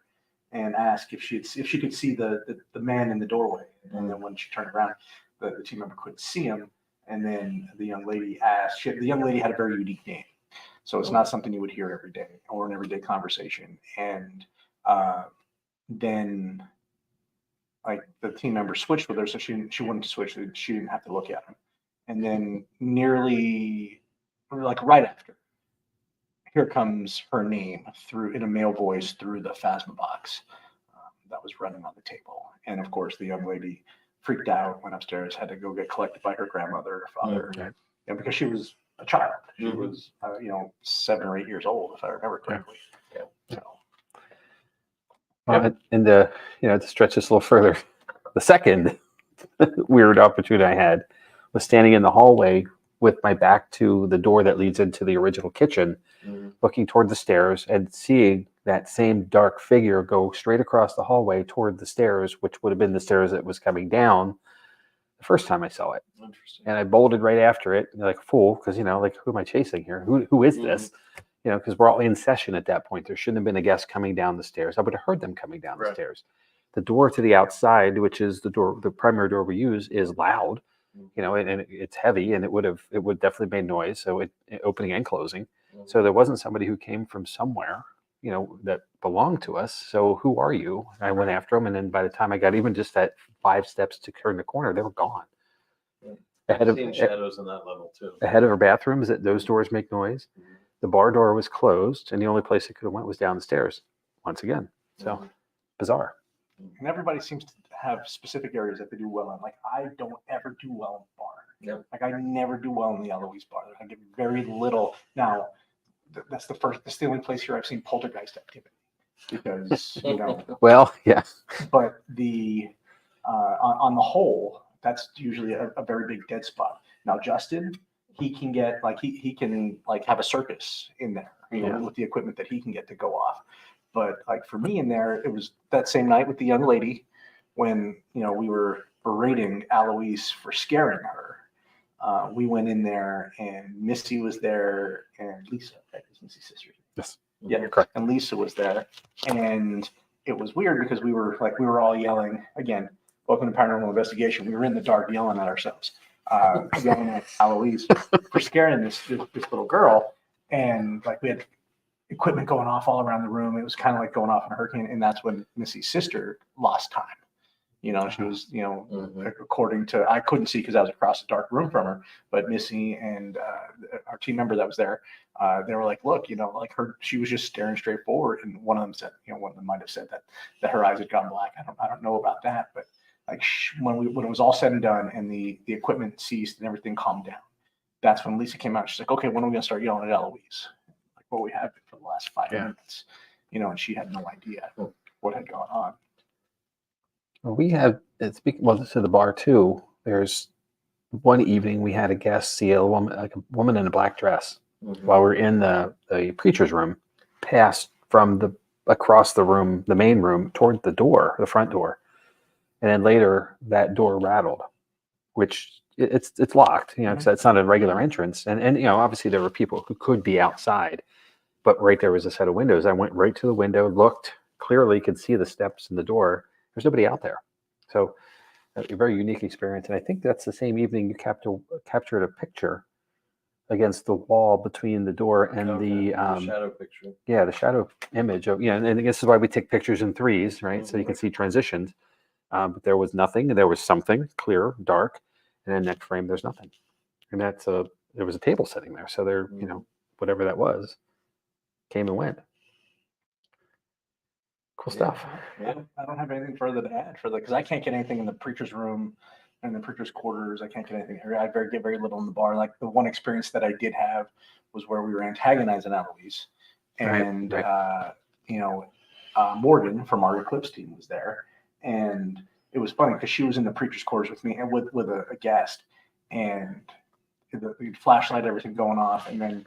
and asked if she could see the man in the doorway. And then when she turned around, the team member couldn't see him. And then the young lady asked. The young lady had a very unique name, so it's not something you would hear every day or an everyday conversation. And then like the team member switched with her, so she wouldn't switch. She didn't have to look at him. And then nearly like right after, here comes her name through in a male voice through the Phasma box that was running on the table. And of course, the young lady freaked out, went upstairs, had to go get collected by her grandmother or father, because she was a child. She was, 7 or 8 years old, if I remember correctly. Yeah. So. And to stretch this a little further, the second weird opportunity I had was standing in the hallway with my back to the door that leads into the original kitchen, looking toward the stairs and seeing that same dark figure go straight across the hallway toward the stairs, which would have been the stairs that was coming down the first time I saw it. interesting. And I bolted right after it, like a fool, because like, who am I chasing here? Who is this? Because we're all in session at that point. There shouldn't have been a guest coming down the stairs. I would have heard them coming down the stairs. The door to the outside, which is the primary door we use, is loud. And it's heavy, and it would definitely made noise. So it opening and closing. So there wasn't somebody who came from somewhere, that belonged to us. So who are you? And I went after them, and then by the time I got even just that 5 steps to turn the corner, they were gone. I've seen shadows in that level too. Ahead of our bathrooms, those doors make noise. The bar door was closed, and the only place it could have went was down the stairs. Once again, so bizarre. And everybody seems to have specific areas that they do well in. Like I don't ever do well in the bar. Yep. Like I never do well in the Eloise bar. I get very little. Now, that's the only place here I've seen poltergeist activity because Well, yeah. But the on the whole, that's usually a very big dead spot. Now, Justin, he can get he can have a circus in there, with the equipment that he can get to go off. But like for me in there, it was that same night with the young lady when we were berating Eloise for scaring her. We went in there and Missy was there and Lisa, right? Is Missy's sister. Yes. Yeah, Correct. and Lisa was there. And it was weird because we were all yelling again, welcome to Paranormal Investigation. We were in the dark yelling at ourselves, yelling at Eloise for scaring this little girl. And like we had equipment going off all around the room. It was kind of like going off in a hurricane. And that's when Missy's sister lost time. You know, she was, you know, according to, I couldn't see because I was across the dark room from her, but Missy and our team member that was there, they were like, look, you know, like she was just staring straight forward. And one of them said, you know, one of them might've said that her eyes had gone black. I don't know about that, but like when it was all said and done and the equipment ceased and everything calmed down, that's when Lisa came out. She's like, okay, when are we going to start yelling at Eloise? Like what we have been for the last 5 minutes, you know, and she had no idea what had gone on. Well, we have, well, to the bar too, there's one evening we had a guest see a woman in a black dress while we're in the preacher's room, passed from across the room, the main room, toward the door, the front door. And then later that door rattled, which it's locked, you know, because it's not a regular entrance. And, you know, obviously there were people who could be outside, but right there was a set of windows. I went right to the window, looked, clearly could see the steps in the door. There's nobody out there. So a very unique experience. And I think that's the same evening you captured a picture against the wall between the door and the shadow picture. Yeah, the shadow image of, you know, and this is why we take pictures in threes, right? So you can see transitions. But there was nothing. There was something clear, dark, and then next frame there's nothing. And there was a table sitting there. So there, you know, whatever that was, came and went. Cool stuff. Yeah. I don't have anything further to add because I can't get anything in the preacher's room and the preacher's quarters. I can't get anything here. I get very little in the bar. Like the one experience that I did have was where we were antagonizing Eloise, and you know, Morgan from our Eclipse team was there, and it was funny because she was in the preacher's quarters with me and with a guest, and the flashlight, everything going off, and then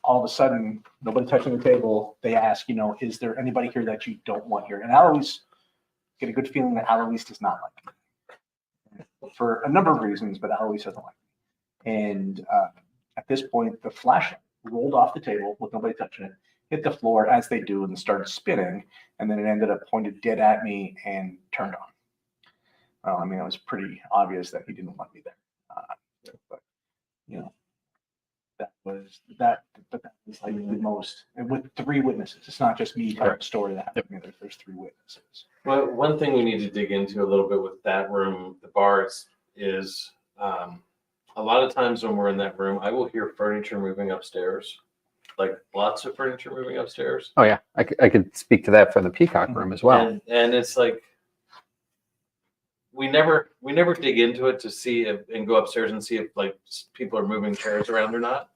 all of a sudden, nobody touching the table. They ask, you know, is there anybody here that you don't want here? And Eloise, get a good feeling that Eloise does not like me for a number of reasons, but Eloise doesn't like me. And at this point, the flashlight rolled off the table with nobody touching it, hit the floor as they do, and started spinning. And then it ended up pointed dead at me and turned on. Well, I mean, it was pretty obvious that he didn't want me there. But, you know, that was like the most, and with 3 witnesses. It's not just me telling a story that happened. There's 3 witnesses. Well, one thing we need to dig into a little bit with that room, the bars, is a lot of times when we're in that room, I will hear furniture moving upstairs, like lots of furniture moving upstairs. Oh yeah, I could speak to that from the Peacock room as well. And it's like we never dig into it to see if, and go upstairs and see if like people are moving chairs around or not.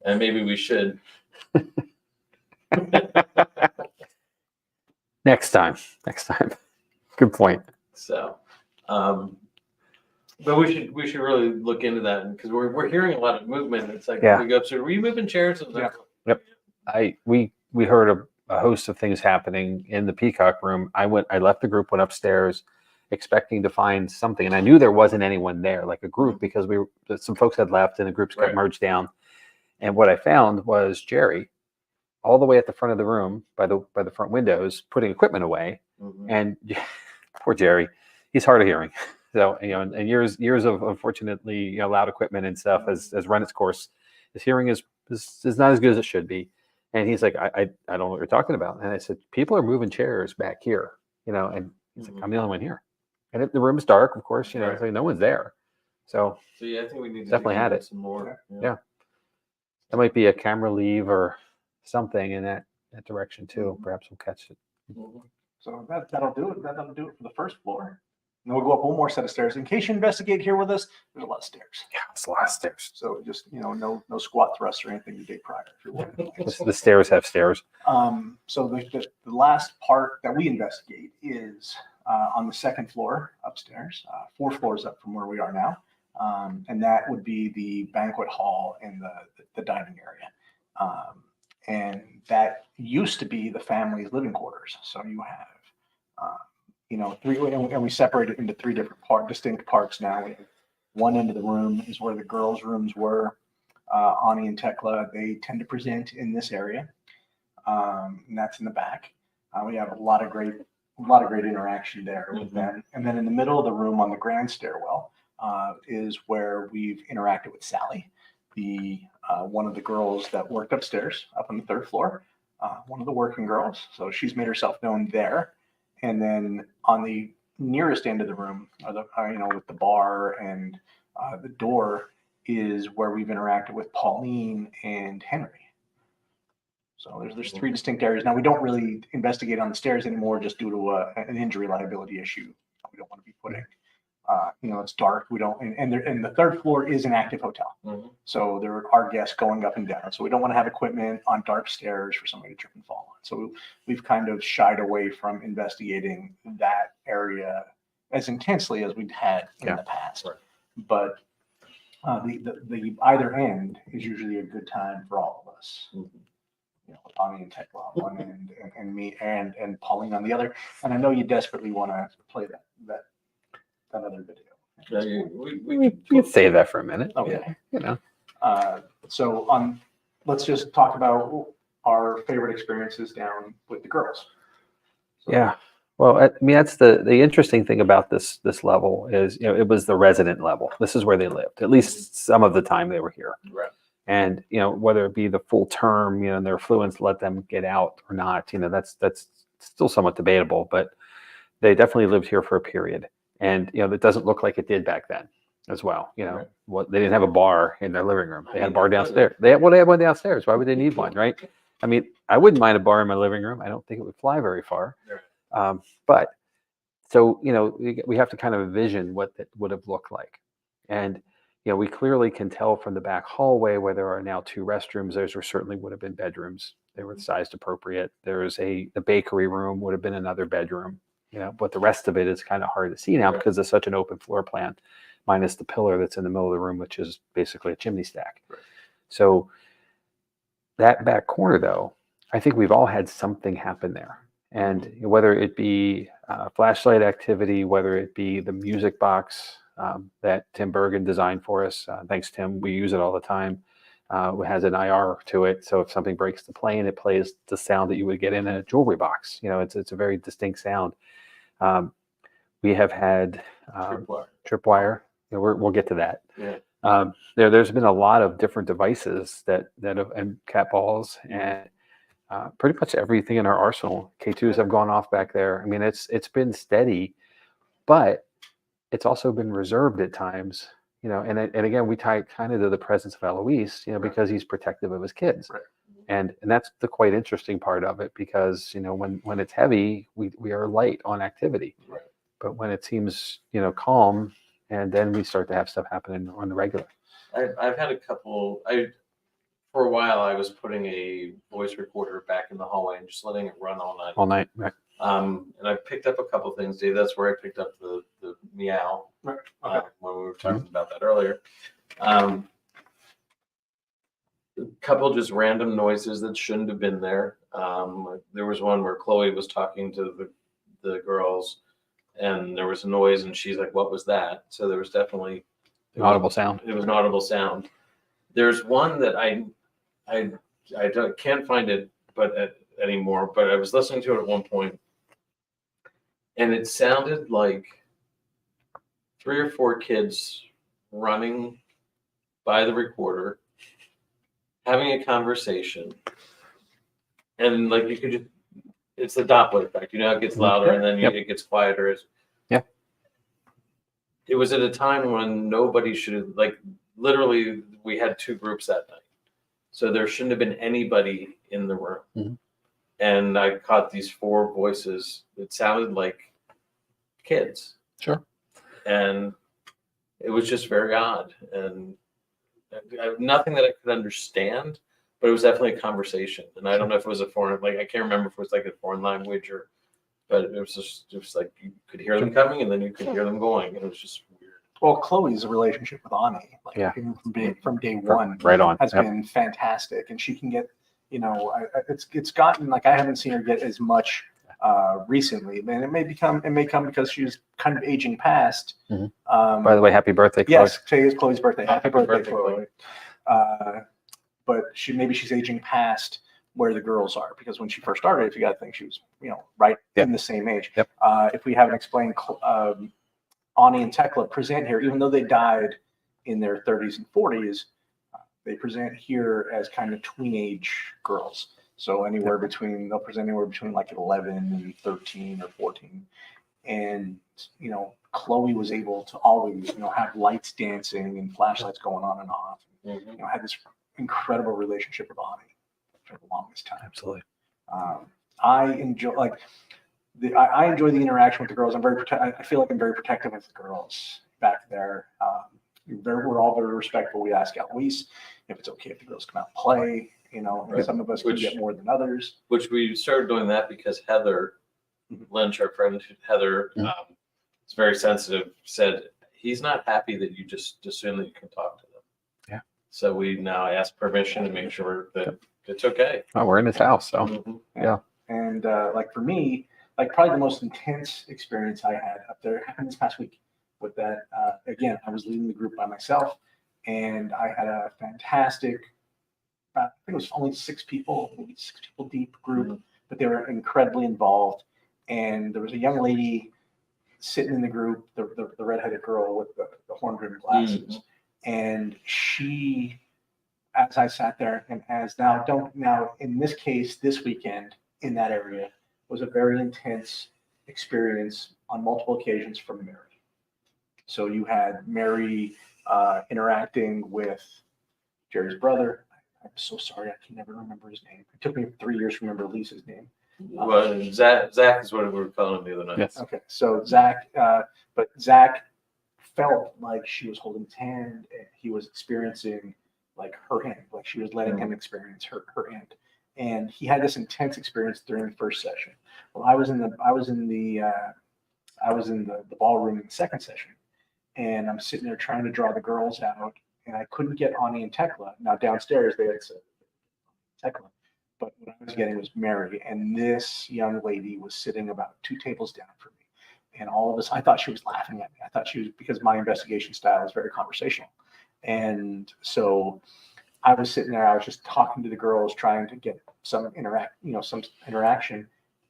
And maybe we should. Next time. Good point. So, but we should really look into that because we're hearing a lot of movement. It's like we go upstairs. Were you moving chairs? Yep. We heard a host of things happening in the Peacock room. I left the group, went upstairs, expecting to find something, and I knew there wasn't anyone there, like a group, because some folks had left and the groups got merged down. And what I found was Jerry, all the way at the front of the room by the front windows, putting equipment away. And poor Jerry, he's hard of hearing. So, you know, and years of unfortunately, you know, loud equipment and stuff has run its course. His hearing is not as good as it should be. And he's like, I don't know what you're talking about. And I said, people are moving chairs back here, you know, and he's like, I'm the only one here. And the room's dark, of course, you know, it's like no one's there. So yeah, I think we need to definitely had it some more. Yeah. That might be a camera leave or something in that direction too. Perhaps we'll catch it. So that'll do it. That'll do it for the first floor. And then we'll go up one more set of stairs. In case you investigate here with us, there's a lot of stairs. Yeah, it's a lot of stairs. So just, you know, no squat thrusts or anything the day prior. If you're wondering. The stairs have stairs. So the last part that we investigate is on the second floor upstairs, 4 floors up from where we are now. And that would be the banquet hall and the dining area. And that used to be the family's living quarters. So you have, you know, 3, and we separate it into 3 different distinct parts now. We have One end of the room is where the girls' rooms were. Ani and Tekla, they tend to present in this area, and that's in the back. We have a lot of great interaction there with them. And then in the middle of the room on the grand stairwell is where we've interacted with Sally, the one of the girls that worked upstairs, up on the 3rd floor, one of the working girls. So she's made herself known there. And then on the nearest end of the room, with the bar and the door, is where we've interacted with Pauline and Henry. So there's 3 distinct areas. Now we don't really investigate on the stairs anymore, just due to an injury liability issue. We don't want to be putting, it's dark. We don't, and the 3rd floor is an active hotel, so there are guests going up and down. So we don't want to have equipment on dark stairs for somebody to trip and fall on. So we've kind of shied away from investigating that area as intensely as we'd had in the past. Right. But the either end is usually a good time for all of us. Ani and Tekla on one end, and me and Pauline on the other. And I know you desperately want to play that other video. We can save that for a minute. Okay. Yeah, So let's just talk about our favorite experiences down with the girls. So, yeah. Well, I mean, that's the interesting thing about this level is, it was the resident level. This is where they lived, at least some of the time they were here. Right. And, whether it be the full term, and their affluence let them get out or not, that's still somewhat debatable, but they definitely lived here for a period. And, it doesn't look like it did back then as well. Right. They didn't have a bar in their living room. They had a bar downstairs. They had one downstairs. Why would they need one? Right. I mean, I wouldn't mind a bar in my living room. I don't think it would fly very far. Right. But so, we have to kind of envision what that would have looked like. And, we clearly can tell from the back hallway where there are now 2 restrooms. Those certainly would have been bedrooms. They were sized appropriate. There's the bakery room would have been another bedroom, but the rest of it is kind of hard to see now because it's such an open floor plan, minus the pillar that's in the middle of the room, which is basically a chimney stack. Right. So that back corner, though, I think we've all had something happen there. And whether it be flashlight activity, whether it be the music box that Tim Bergen designed for us, thanks Tim, we use it all the time. It has an IR to it, so if something breaks the plane, it plays the sound that you would get in a jewelry box. It's a very distinct sound. We have had tripwire. We'll get to that. Yeah. There's been a lot of different devices that have, and cat balls, and pretty much everything in our arsenal. K2s have gone off back there. I mean, it's been steady, but it's also been reserved at times. And again, we tie it kind of to the presence of Eloise, because he's protective of his kids. Right. And that's the quite interesting part of it, because when it's heavy, we are light on activity. Right. But when it seems calm, and then we start to have stuff happening on the regular. I've had a couple. For a while, I was putting a voice recorder back in the hallway and just letting it run all night. All night, right? And I picked up a couple of things, Dave. That's where I picked up the meow. Right. Okay. When we were talking about that earlier. A couple just random noises that shouldn't have been there. There was one where Chloe was talking to the girls, and there was a noise, and she's like, "What was that?" So there was definitely Audible sound. It was an audible sound. There's one that I can't find it, anymore. But I was listening to it at one point, and it sounded like 3 or 4 kids running by the recorder, having a conversation, and like you could just, it's the Doppler effect. It gets louder and then it gets quieter. Yeah. It was at a time when nobody should have, literally we had 2 groups that night. So there shouldn't have been anybody in the room. Mm-hmm. And I caught these 4 voices. It sounded like kids. Sure. And it was just very odd. And nothing that I could understand, but it was definitely a conversation. And I don't know if it was a foreign, I can't remember if it was a foreign language but it was like you could hear them coming and then you could hear them going. It was just weird. Well, Chloe's relationship with Ani, from day one, right on, has been fantastic, and she can get, it's gotten I haven't seen her get as much recently, and it may come because she was kind of aging past. By the way, happy birthday, Chloe. Yes, today is Chloe's birthday. Happy birthday, Chloe. But she's aging past where the girls are, because when she first started, if you got to think, she was right in the same age. Yep. If we haven't explained, Ani and Tekla present here, even though they died in their 30s and 40s, they present here as kind of tweenage girls. So they'll present anywhere between like 11 and 13 or 14. And, Chloe was able to always, have lights dancing and flashlights going on and off. Had this incredible relationship with Ani for the longest time. Absolutely. I enjoy I enjoy the interaction with the girls. I feel like I'm very protective of the girls back there. We're all very respectful. We ask Eloise if it's okay if the girls come out and play. Some of us can get more than others. Which we started doing that because Heather Lynch, our friend Heather, is very sensitive, said he's not happy that you just assume that you can talk to them. Yeah. So we now ask permission to make sure that it's okay. Oh, we're in his house, so yeah. And for me, probably the most intense experience I had up there happened this past week. With that, again, I was leading the group by myself, and I had a fantastic, I think it was only maybe 6 people deep group, but they were incredibly involved. And there was a young lady sitting in the group, the redheaded girl with the horn-rimmed glasses, and she, as I sat there, and now in this case, this weekend in that area was a very intense experience on multiple occasions from Mary. So you had Mary interacting with Jerry's brother. I'm so sorry, I can never remember his name. It took me 3 years to remember Lisa's name. Well, Zach is what we were calling him the other night. Yes. Okay, so Zach felt like she was holding his hand, and he was experiencing her hand, like she was letting him experience her hand. And he had this intense experience during the first session. Well, I was in the ballroom in the second session, and I'm sitting there trying to draw the girls out, and I couldn't get Ani and Tekla. Now downstairs they had said Tekla, but what I was getting was Mary, and this young lady was sitting about 2 tables down from me. And all of us, I thought she was laughing at me. I thought she was, because my investigation style is very conversational. And so I was sitting there, I was just talking to the girls, trying to get some interaction.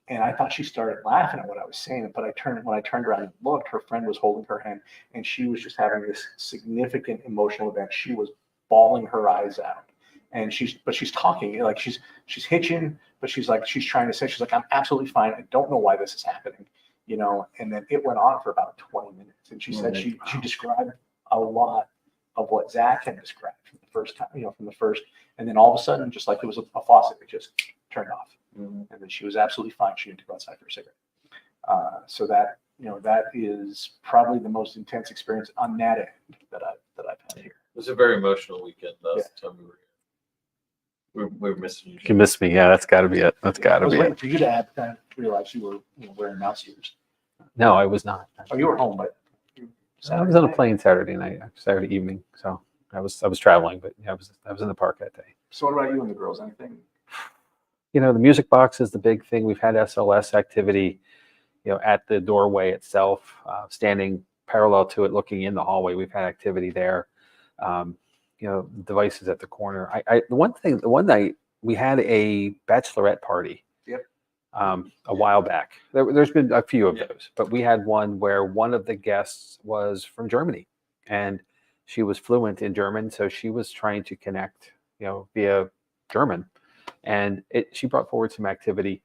And I thought she started laughing at what I was saying. But when I turned around and looked, her friend was holding her hand, and she was just having this significant emotional event. She was bawling her eyes out. And she's talking, she's hitching, but she's trying to say, she's like, I'm absolutely fine. I don't know why this is happening, and then it went on for about 20 minutes. And she said she described a lot of what Zach had described from the first time, and then all of a sudden, just like it was a faucet, it just turned off. And then she was absolutely fine. She had to go outside for a cigarette. So that is probably the most intense experience on that end that I've had here. It was a very emotional weekend last time we were here. We were missing you. You missed me. Yeah, that's got to be it. That's got to be I was it. waiting for you to add that. Realize you were wearing mouse ears. No, I was not. Oh, you were home, but I was on a plane Saturday evening. So I was traveling, but yeah, I was in the park that day. So what about you and the girls? Anything? The music box is the big thing. We've had SLS activity, at the doorway itself, standing parallel to it, looking in the hallway. We've had activity there. Devices at the corner. The one night we had a bachelorette party. Yep. A while back. There's been a few of those, but we had one where one of the guests was from Germany, and she was fluent in German, so she was trying to connect, via German, and she brought forward some activity.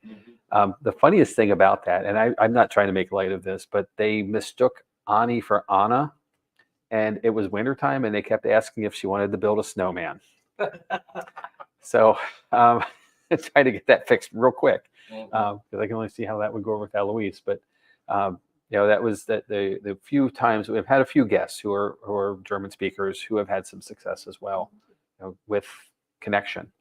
The funniest thing about that, and I'm not trying to make light of this, but they mistook Ani for Anna. And it was wintertime, and they kept asking if she wanted to build a snowman. So I tried to get that fixed real quick, because I can only see how that would go over with Eloise. But that was the few times we've had a few guests who are German speakers who have had some success as well, with connection,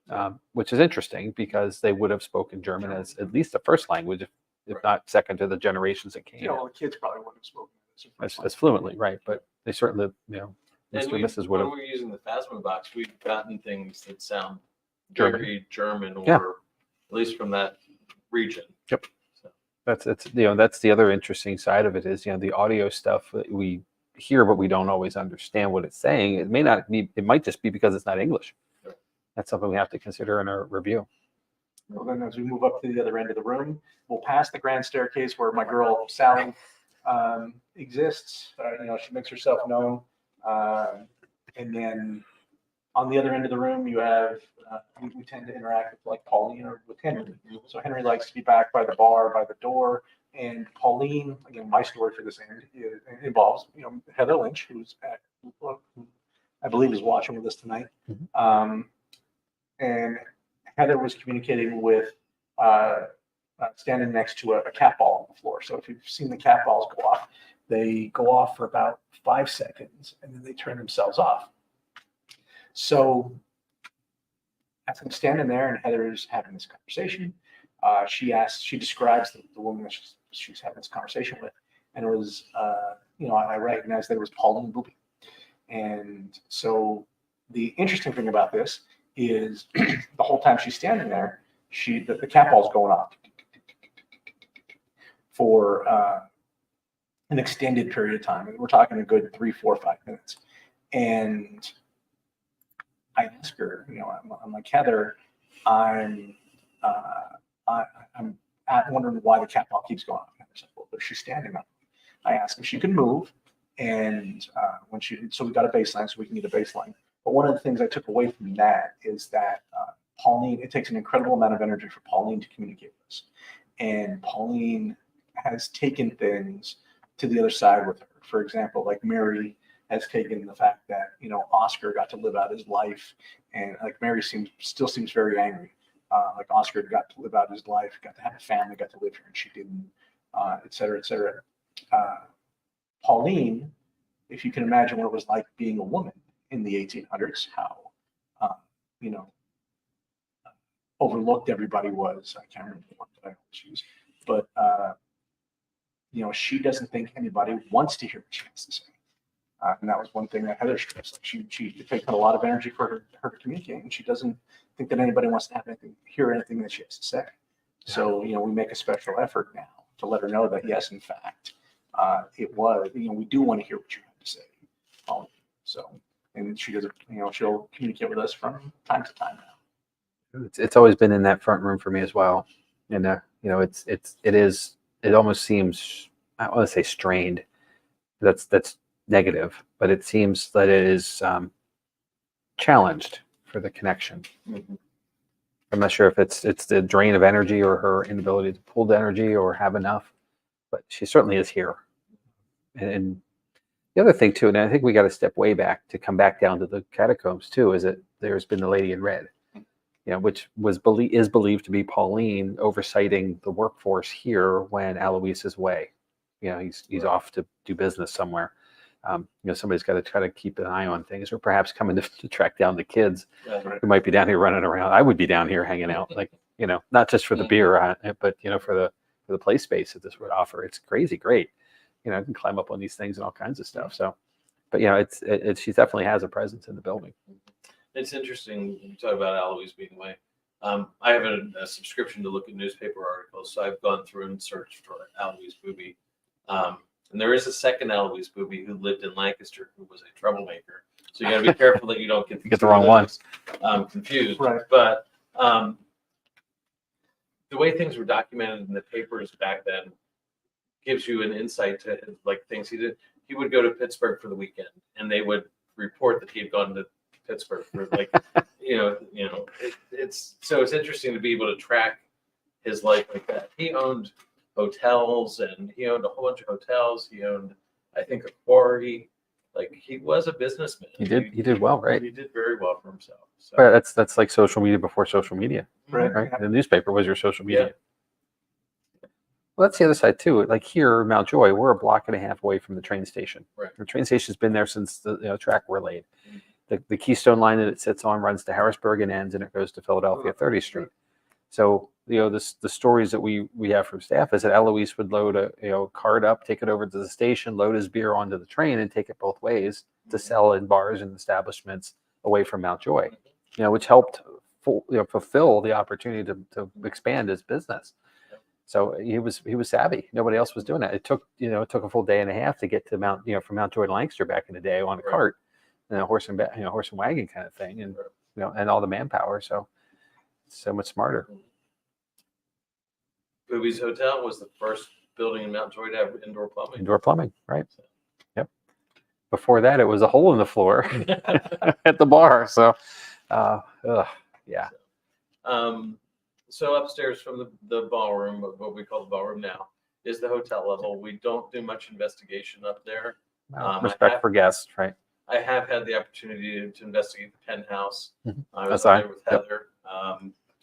which is interesting because they would have spoken German as at least the first language, if not second to the generations that came. The kids probably wouldn't have spoken as fluently, right? But they certainly, Mr. and Mrs. would have. When we're using the Phasma box, we've gotten things that sound German. very German, or Yeah. at least from that region. Yep. So. That's that's the other interesting side of it is the audio stuff that we hear, but we don't always understand what it's saying. It may not be. It might just be because it's not English. That's something we have to consider in our review. Well, then as we move up to the other end of the room, we'll pass the grand staircase where my girl Sally exists. She makes herself known. And then on the other end of the room, you have, we tend to interact with like Pauline or with Henry. So Henry likes to be back by the bar, by the door. And Pauline, again, my story for this end involves, Heather Lynch, who's I believe is watching with us tonight. And Heather was communicating with, standing next to a cat ball on the floor. So if you've seen the cat balls go off, they go off for about 5 seconds and then they turn themselves off. So as I'm standing there and Heather's having this conversation, she describes the woman that she's having this conversation with. And it was, I recognized that it was Pauline Bube. And so the interesting thing about this is the whole time she's standing there, the cat ball's going off for an extended period of time. We're talking a good 3, 4, 5 minutes. And I ask her, I'm like, Heather, I'm wondering why the cat ball keeps going off. And she's like, well, but she's standing up. I asked if she can move. And so we got a baseline, so we can get a baseline. But one of the things I took away from that is that Pauline, it takes an incredible amount of energy for Pauline to communicate with us. And Pauline has taken things to the other side with her. For example, like Mary has taken the fact that, Oscar got to live out his life. And like Mary still seems very angry. Like Oscar got to live out his life, got to have a family, got to live here, and she didn't, et cetera, et cetera. Pauline, if you can imagine what it was like being a woman in the 1800s, how, overlooked everybody was. I can't remember the word that I always use, but, she doesn't think anybody wants to hear what she has to say. And that was one thing that Heather stressed. It takes a lot of energy for her to communicate, and she doesn't think that anybody wants to hear anything that she has to say. Yeah. So, we make a special effort now to let her know that, yes, in fact, it was, we do want to hear what you have to say. So, and she does, she'll communicate with us from time to time now. It's always been in that front room for me as well. And, it almost seems, I don't want to say strained. That's negative, but it seems that it is challenged for the connection. Mm-hmm. I'm not sure if it's the drain of energy or her inability to pull the energy or have enough, but she certainly is here. And the other thing too, and I think we got to step way back to come back down to the catacombs too, is that there's been the Lady in Red, which is believed to be Pauline oversighting the workforce here when Alois is away. He's off to do business somewhere. Somebody's got to try to keep an eye on things, or perhaps coming to track down the kids who might be down here running around. I would be down here hanging out, like, not just for the beer, but, for the play space that this would offer. It's crazy great. I can climb up on these things and all kinds of stuff. So, but, she definitely has a presence in the building. It's interesting you talk about Alois being away. I have a subscription to look at newspaper articles, so I've gone through and searched for Alois Bube. And there is a second Alois Bube who lived in Lancaster who was a troublemaker. So you got to be careful that you don't get the wrong one confused. Right. But the way things were documented in the papers back then gives you an insight to like things he did. He would go to Pittsburgh for the weekend, and they would report that he had gone to Pittsburgh for like, it's interesting to be able to track his life like that. He owned hotels, and he owned a whole bunch of hotels. He owned, I think, a quarry. Like, he was a businessman. He did well, right? He did very well for himself. So. Right, that's like social media before social media, right? Yeah. The newspaper was your social media. Yeah. Well, that's the other side too. Like here, Mount Joy, we're a block and a half away from the train station. Right. The train station's been there since the track were laid. Mm-hmm. The Keystone line that it sits on runs to Harrisburg and ends, and it goes to Philadelphia 30th Street. So, the stories that we have from staff is that Alois would load a cart up, take it over to the station, load his beer onto the train, and take it both ways to sell in bars and establishments away from Mount Joy. Which helped fulfill the opportunity to expand his business. So he was savvy. Nobody else was doing that. It took a full day and a half to get to from Mount Joy to Lancaster back in the day on a cart, and a horse and wagon kind of thing, and and all the manpower. So much smarter. Bube's Hotel was the first building in Mount Joy to have indoor plumbing. Indoor plumbing, right? Yep. Before that, it was a hole in the floor at the bar. So, yeah. So upstairs from the ballroom, what we call the ballroom now, is the hotel level. We don't do much investigation up there. Respect for guests, right? I have had the opportunity to investigate the penthouse. Mhm. I was up there with Heather.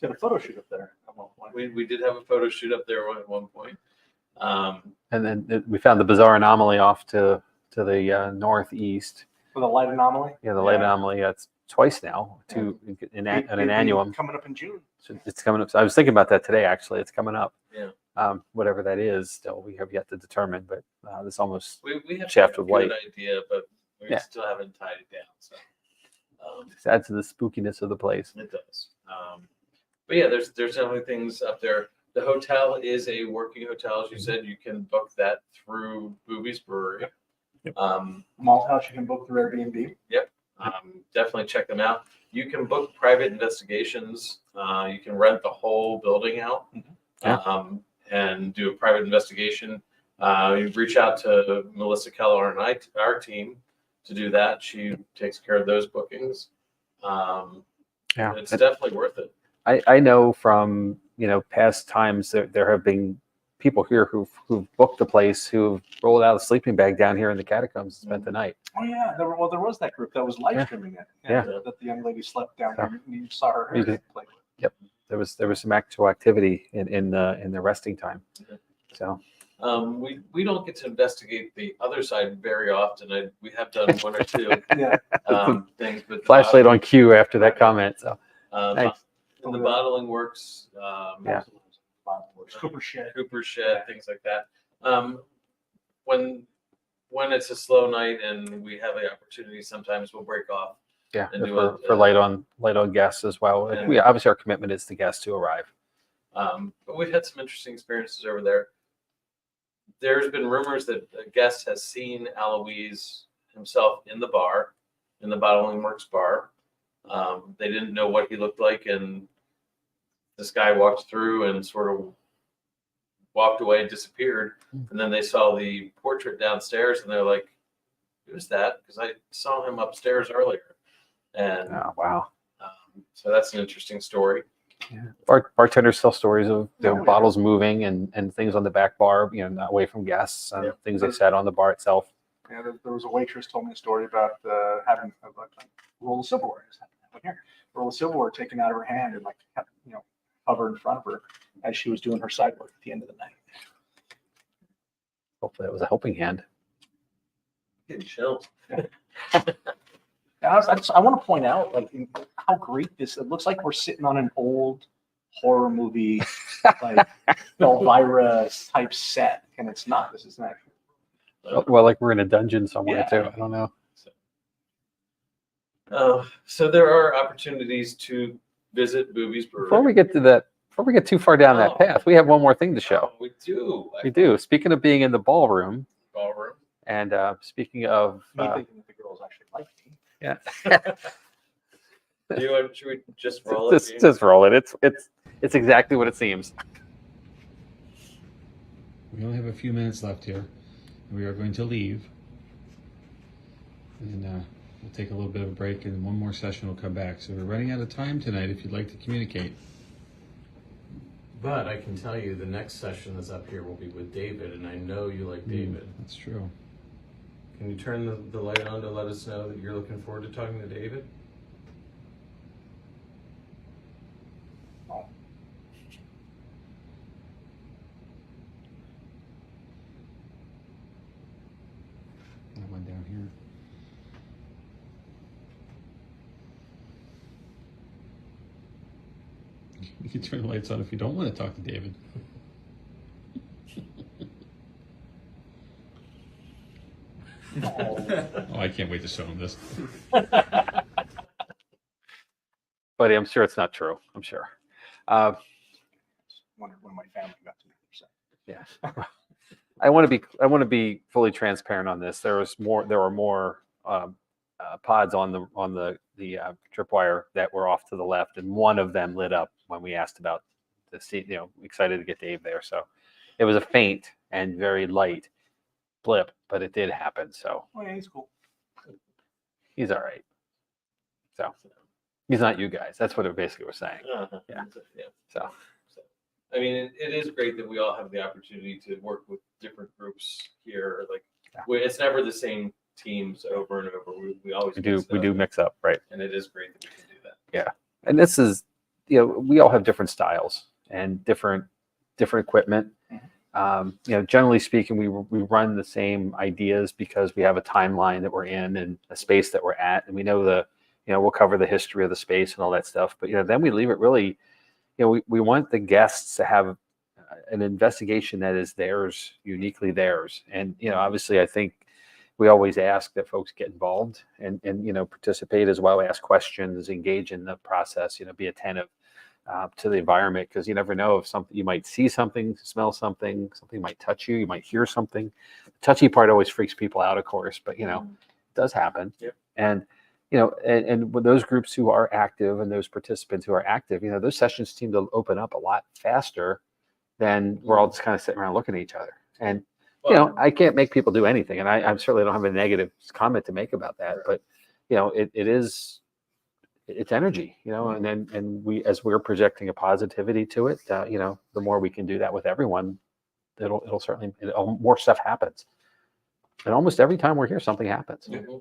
Did a photo shoot up there at one point. We did have a photo shoot up there at one point. And then we found the bizarre anomaly off to the northeast. For the light anomaly? Yeah, the light anomaly. That's twice now. In an annuum. Coming up in June. So it's coming up. So I was thinking about that today. Actually, it's coming up. Yeah. Whatever that is, still we have yet to determine. But this almost we have shaft a of light. good idea, but we still haven't tied it down. So it adds to the spookiness of the place. it does. But yeah, there's definitely things up there. The hotel is a working hotel, as you said. You can book that through Bube's Brewery. Yep. Malt House you can book through Airbnb. Yep. Definitely check them out. You can book private investigations. You can rent the whole building out and do a private investigation. You reach out to Melissa Keller and our team to do that. She takes care of those bookings. It's definitely worth it. I know from past times that there have been people here who've booked the place, who've rolled out a sleeping bag down here in the catacombs and spent the night. Oh yeah, there was that group that was live streaming it. That the young lady slept down there. You saw her play with. Yep, there was some actual activity in the resting time. So we don't get to investigate the other side very often. We have done one or two things, but flashlight on cue after that comment. So nice. The bottling works. Cooper shed, things like that. When it's a slow night and we have the opportunity, sometimes we'll break off. Yeah, and for light on guests as well. And we obviously our commitment is to guests to arrive. But we've had some interesting experiences over there. There's been rumors that a guest has seen Alois himself in the bar, in the Bottling Works bar. They didn't know what he looked like, and this guy walked through and sort of walked away and disappeared. And then they saw the portrait downstairs, and they're like, "Who's that?" Because I saw him upstairs earlier. And wow. So that's an interesting story. Yeah. Bartenders tell stories of bottles moving and things on the back bar, not away from guests, things they said on the bar itself. Yeah, there was a waitress told me a story about having a roll of silverware. Roll of silverware taken out of her hand and hover in front of her as she was doing her side work at the end of the night. Hopefully that was a helping hand. Getting chills. I want to point out how great it looks like we're sitting on an old horror movie, like Elvira type set, and it's not. This is not. Well, like we're in a dungeon somewhere too. I don't know. So there are opportunities to visit Bube's Brewery. Before we get too far down that path, we have one more thing to show. We do. We do. Speaking of being in the ballroom, Ballroom. and speaking of Me thinking that the girls actually like me. yeah, Should we just roll it? just roll it. It's exactly what it seems. We only have a few minutes left here. We are going to leave, and we'll take a little bit of a break, and one more session will come back. So we're running out of time tonight if you'd like to communicate. But I can tell you the next session that's up here will be with David, and I know you like David. That's true. Can you turn the light on to let us know that you're looking forward to talking to David? That one down here. You can turn the lights on if you don't want to talk to David. Oh, I can't wait to show him this. Buddy, I'm sure it's not true. I'm sure. When my family got to me. Yeah. I want to be fully transparent on this. There were more pods on the tripwire that were off to the left, and one of them lit up when we asked about the seat. Excited to get Dave there. So it was a faint and very light blip, but it did happen. So Oh, yeah, he's cool. he's all right. So he's not you guys. That's what it basically was saying. Yeah. So. I mean, it is great that we all have the opportunity to work with different groups here. Like, it's never the same teams over and over. We always We do mix up, right? and it is great that we can do that. Yeah, and this is, we all have different styles and different equipment. Generally speaking, we run the same ideas because we have a timeline that we're in and a space that we're at, and we know we'll cover the history of the space and all that stuff. But then we leave it really. We want the guests to have an investigation that is theirs, uniquely theirs. And, obviously I think we always ask that folks get involved and participate as well, ask questions, engage in the process, be attentive to the environment, because you never know if you might see something, smell something might touch you, you might hear something. The touchy part always freaks people out, of course, but, it does happen. Yep. And, and with those groups who are active and those participants who are active, those sessions seem to open up a lot faster than we're all just kind of sitting around looking at each other. And, I can't make people do anything. And I certainly don't have a negative comment to make about that, but, it's energy, and as we're projecting a positivity to it, the more we can do that with everyone, it'll certainly, more stuff happens. And almost every time we're here, something happens. Mm-hmm.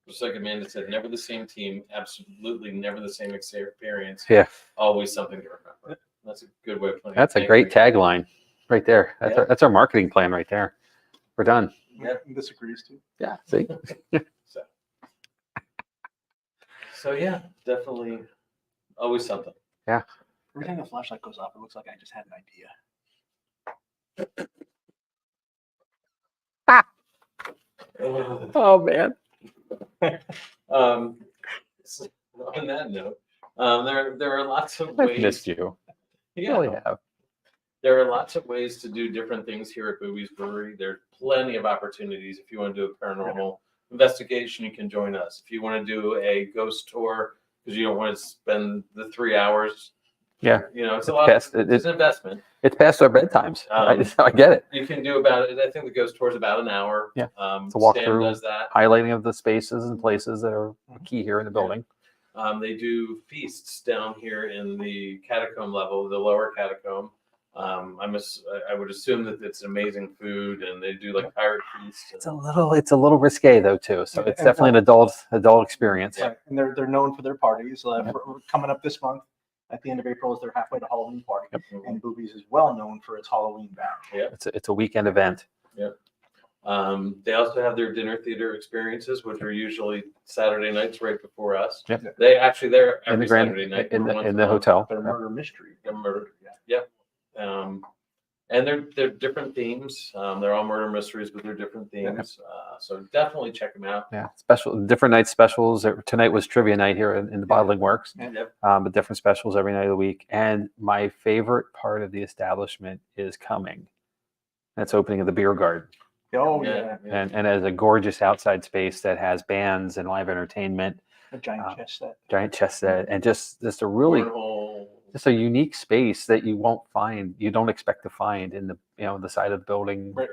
Just like Amanda said, never the same team, absolutely never the same experience. Yeah. Always something to remember. That's a good way of putting it. That's a great tagline right there. That's our marketing plan right there. We're done. Yeah, disagrees too. Yeah. See? So yeah, definitely always something. Yeah. Every time the flashlight goes off, it looks like I just had an idea. Oh man. So on that note, there are lots of I've ways. missed you. Yeah, Really have. there are lots of ways to do different things here at Bube's Brewery. There's plenty of opportunities. If you want to do a paranormal investigation, you can join us. If you want to do a ghost tour because you don't want to spend the 3 hours, Yeah. it's a lot. It's an investment. It's past our bedtimes. I get it. You can do about it. I think the ghost tour is about an hour. Yeah. It's a walk Sam through, does that. highlighting of the spaces and places that are key here in the building. They do feasts down here in the catacomb level, the lower catacomb. I would assume that it's amazing food, and they do like pirate feasts. It's a little risque though too. So it's definitely an adult experience. Right. And they're known for their parties. Coming up this month, at the end of April, is their halfway to Halloween party. Yep. And Boobies is well known for its Halloween bound. It's a weekend event. Yep. They also have their dinner theater experiences, which are usually Saturday nights right before us. Yep. They're every In the grand, Saturday night in once the a month. hotel. Their murder mystery. They're murder. Yep. And they're different themes. They're all murder mysteries, but they're different themes. So definitely check them out. Yeah, different night specials. Tonight was trivia night here in the Bottling Works. Yep. But different specials every night of the week. And my favorite part of the establishment is coming. That's opening of the beer garden. Oh Yeah. yeah. And as a gorgeous outside space that has bands and live entertainment, A giant chess set, and just a really Cornhole. just a unique space that you don't expect to find in the side of the building Right.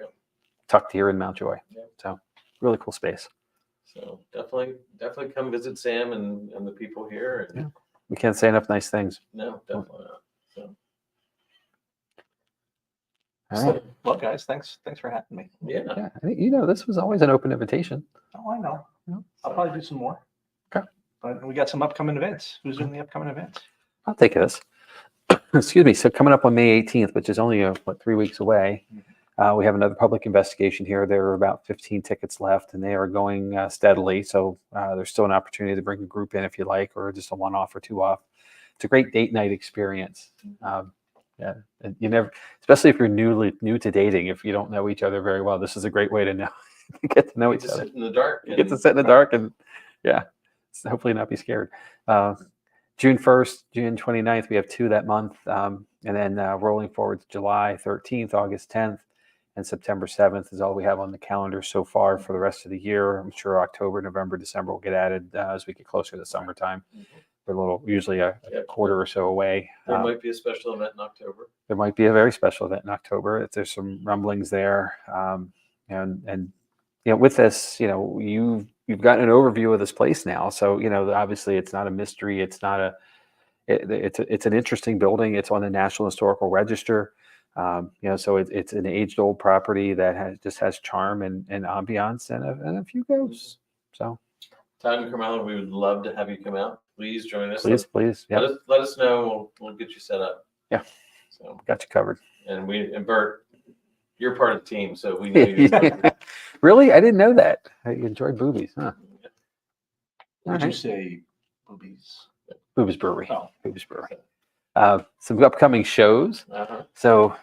tucked here in Mountjoy. Yeah. So really cool space. So definitely come visit Sam and the people here. And We can't say enough nice things. No, definitely not. So, All right. Well, guys, thanks for having me. yeah. Yeah, I think, this was always an open invitation. Oh, I know. Yeah. I'll probably do some more. Okay. But we got some upcoming events. Who's doing the upcoming events? I'll take this. Excuse me. So coming up on May 18th, which is only 3 weeks away, we have another public investigation here. There are about 15 tickets left, and they are going steadily. So there's still an opportunity to bring a group in if you like, or just a one-off or two-off. It's a great date night experience. Yeah, and you never, especially if you're new to dating, if you don't know each other very well, this is a great way to get to know each other. Sit in the dark. You get to sit in the dark and hopefully not be scared. June 1st, June 29th, we have 2 that month. And then rolling forward to July 13th, August 10th, and September 7th is all we have on the calendar so far for the rest of the year. I'm sure October, November, December will get added as we get closer to summertime. We're a little, usually a quarter or so away. There might be a special event in October. There might be a very special event in October. If there's some rumblings there, and with this, you've gotten an overview of this place now. So obviously it's not a mystery. It's not a. It's an interesting building. It's on the National Historical Register. So it's an aged-old property that just has charm and ambiance and a few ghosts. So, Todd and Carmela, we would love to have you come out. Please join us. Please. Yeah. Let us know. We'll get you set up. Yeah. So got you covered. And Bert, you're part of the team, so we need you. Really? I didn't know that. I enjoyed Boobies, huh? Would you say Boobies? Boobe's Brewery. Oh. Boobe's Brewery. Some upcoming shows. Uh-huh. So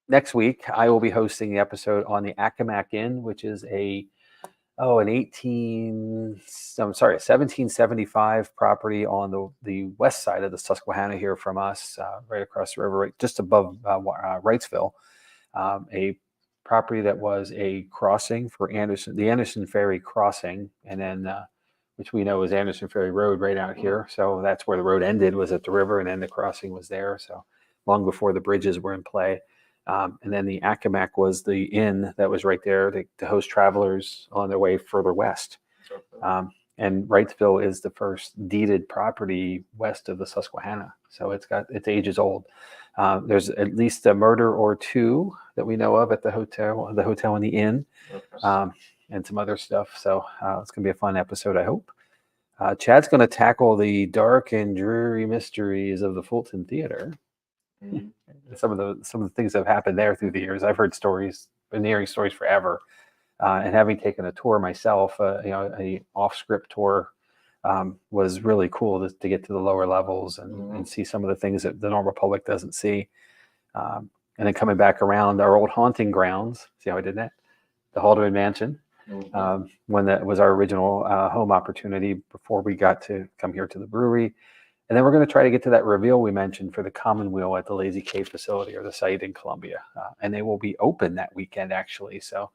next week I will be hosting the episode on the Accomack Inn, which is a 1775 property on the west side of the Susquehanna here from us, right across the river, right just above Wrightsville. A property that was a crossing for the Anderson Ferry crossing, and then which we know is Anderson Ferry Road right out here. So that's where the road ended, was at the river, and then the crossing was there. So long before the bridges were in play. And then the Accomack was the inn that was right there to host travelers on their way further west. And Wrightsville is the first deeded property west of the Susquehanna. So it's ages old. There's at least a murder or two that we know of at the hotel and the inn, and some other stuff. So it's going to be a fun episode, I hope. Chad's going to tackle the dark and dreary mysteries of the Fulton Theater. Mm-hmm. Some of the things that have happened there through the years. I've heard stories, been hearing stories forever. And having taken a tour myself, a off-script tour, was really cool to get to the lower levels and see some of the things that the normal public doesn't see. And then coming back around our old haunting grounds, see how I did that? The Haldeman Mansion, when that was our original home opportunity before we got to come here to the brewery. And then we're going to try to get to that reveal we mentioned for the Commonweal at the Lazy Cave facility, or the site in Columbia. And they will be open that weekend, actually. So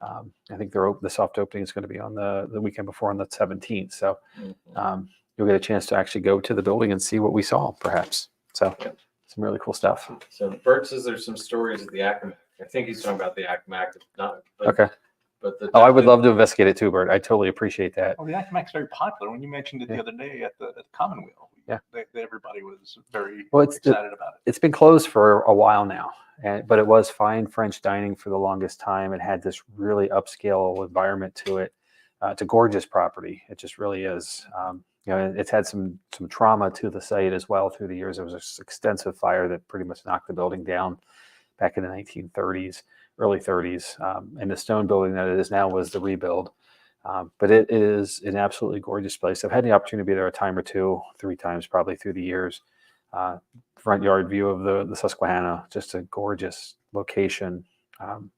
I think the soft opening is going to be on the weekend before, on the 17th. So you'll get a chance to actually go to the building and see what we saw, perhaps. So some really cool stuff. So Bert says there's some stories at the Accomack. I think he's talking about the Accomack. Okay. But I would love to investigate it too, Bert. I totally appreciate that. Well, the Accomack's very popular. When you mentioned it the other day at the Commonweal, everybody was very excited about it. It's been closed for a while now, but it was fine French dining for the longest time. It had this really upscale environment to it. It's a gorgeous property. It just really is. It's had some trauma to the site as well through the years. There was an extensive fire that pretty much knocked the building down back in the 1930s. Early 30s, and the stone building that it is now was the rebuild. But it is an absolutely gorgeous place. I've had the opportunity to be there a time or two, 3 times probably through the years. Front yard view of the Susquehanna, just a gorgeous location,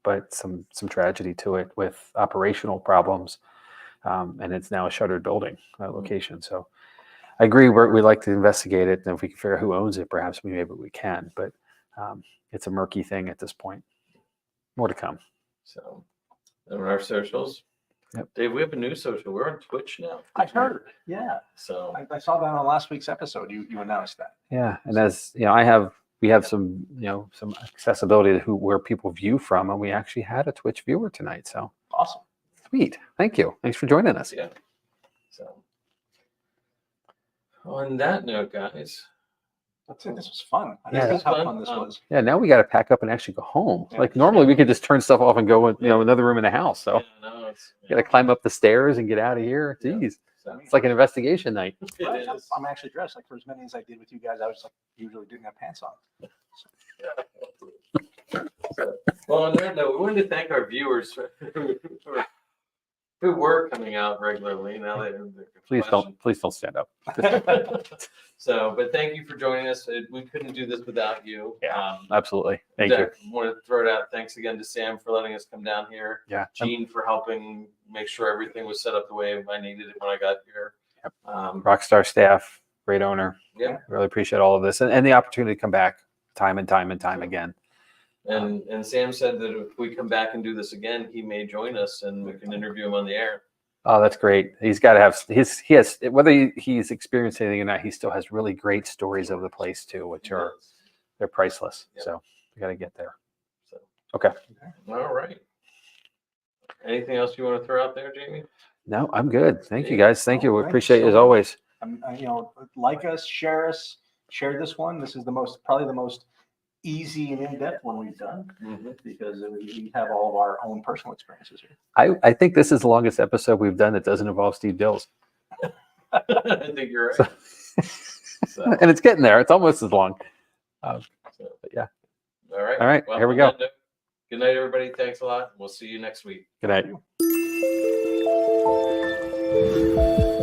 but some tragedy to it with operational problems. And it's now a shuttered building location. So I agree, we'd like to investigate it. And if we can figure out who owns it, perhaps maybe we can. But it's a murky thing at this point. More to come. So, and our socials. Yep. Dave, we have a new social. We're on Twitch now. I heard. Yeah. So I saw that on last week's episode. You announced that. Yeah, and as we have some some accessibility to where people view from, and we actually had a Twitch viewer tonight. So awesome. Sweet. Thank you. Thanks for joining us. Yeah. So on that note, guys. That's it. This was fun. I Yeah, think that's how fun. fun this was. Yeah, now we got to pack up and actually go home. Yeah. Like normally we could just turn stuff off and go in, another room in the house. So Yeah, no, it's, got to climb up the stairs and get out of here. Yeah. Jeez, So, it's like an investigation night. it is. I'm actually dressed like for as many as I did with you guys. I was like usually didn't have pants on. Well, on that note, we wanted to thank our viewers who were coming out regularly. Now they're Please don't stand up. So, but thank you for joining us. We couldn't do this without you. Yeah, Absolutely. Thank you. Want to throw it out. Thanks again to Sam for letting us come down here. Yeah. Gene for helping make sure everything was set up the way I needed it when I got here. Rockstar staff, great owner. Yeah. Really appreciate all of this and the opportunity to come back time and time and time again. And Sam said that if we come back and do this again, he may join us and we can interview him on the air. Oh, that's great. He's got to have he has, whether he's experienced anything or not, he still has really great stories of the place too, which are, they're priceless. Yeah. So we got to get there. So, okay. All right. Anything else you want to throw out there, Jamie? No, I'm good. Thank you guys. Thank you. We Thank you appreciate so it as much. always. Like us, share this one. This is probably the most easy and in-depth one we've done because we have all of our own personal experiences here. I think this is the longest episode we've done that doesn't involve Steve Dills. I think you're right. So, and it's getting there. It's almost as long. But yeah. All right. All right. Well, here we go. Good night, everybody. Thanks a lot. We'll see you next week. Good night.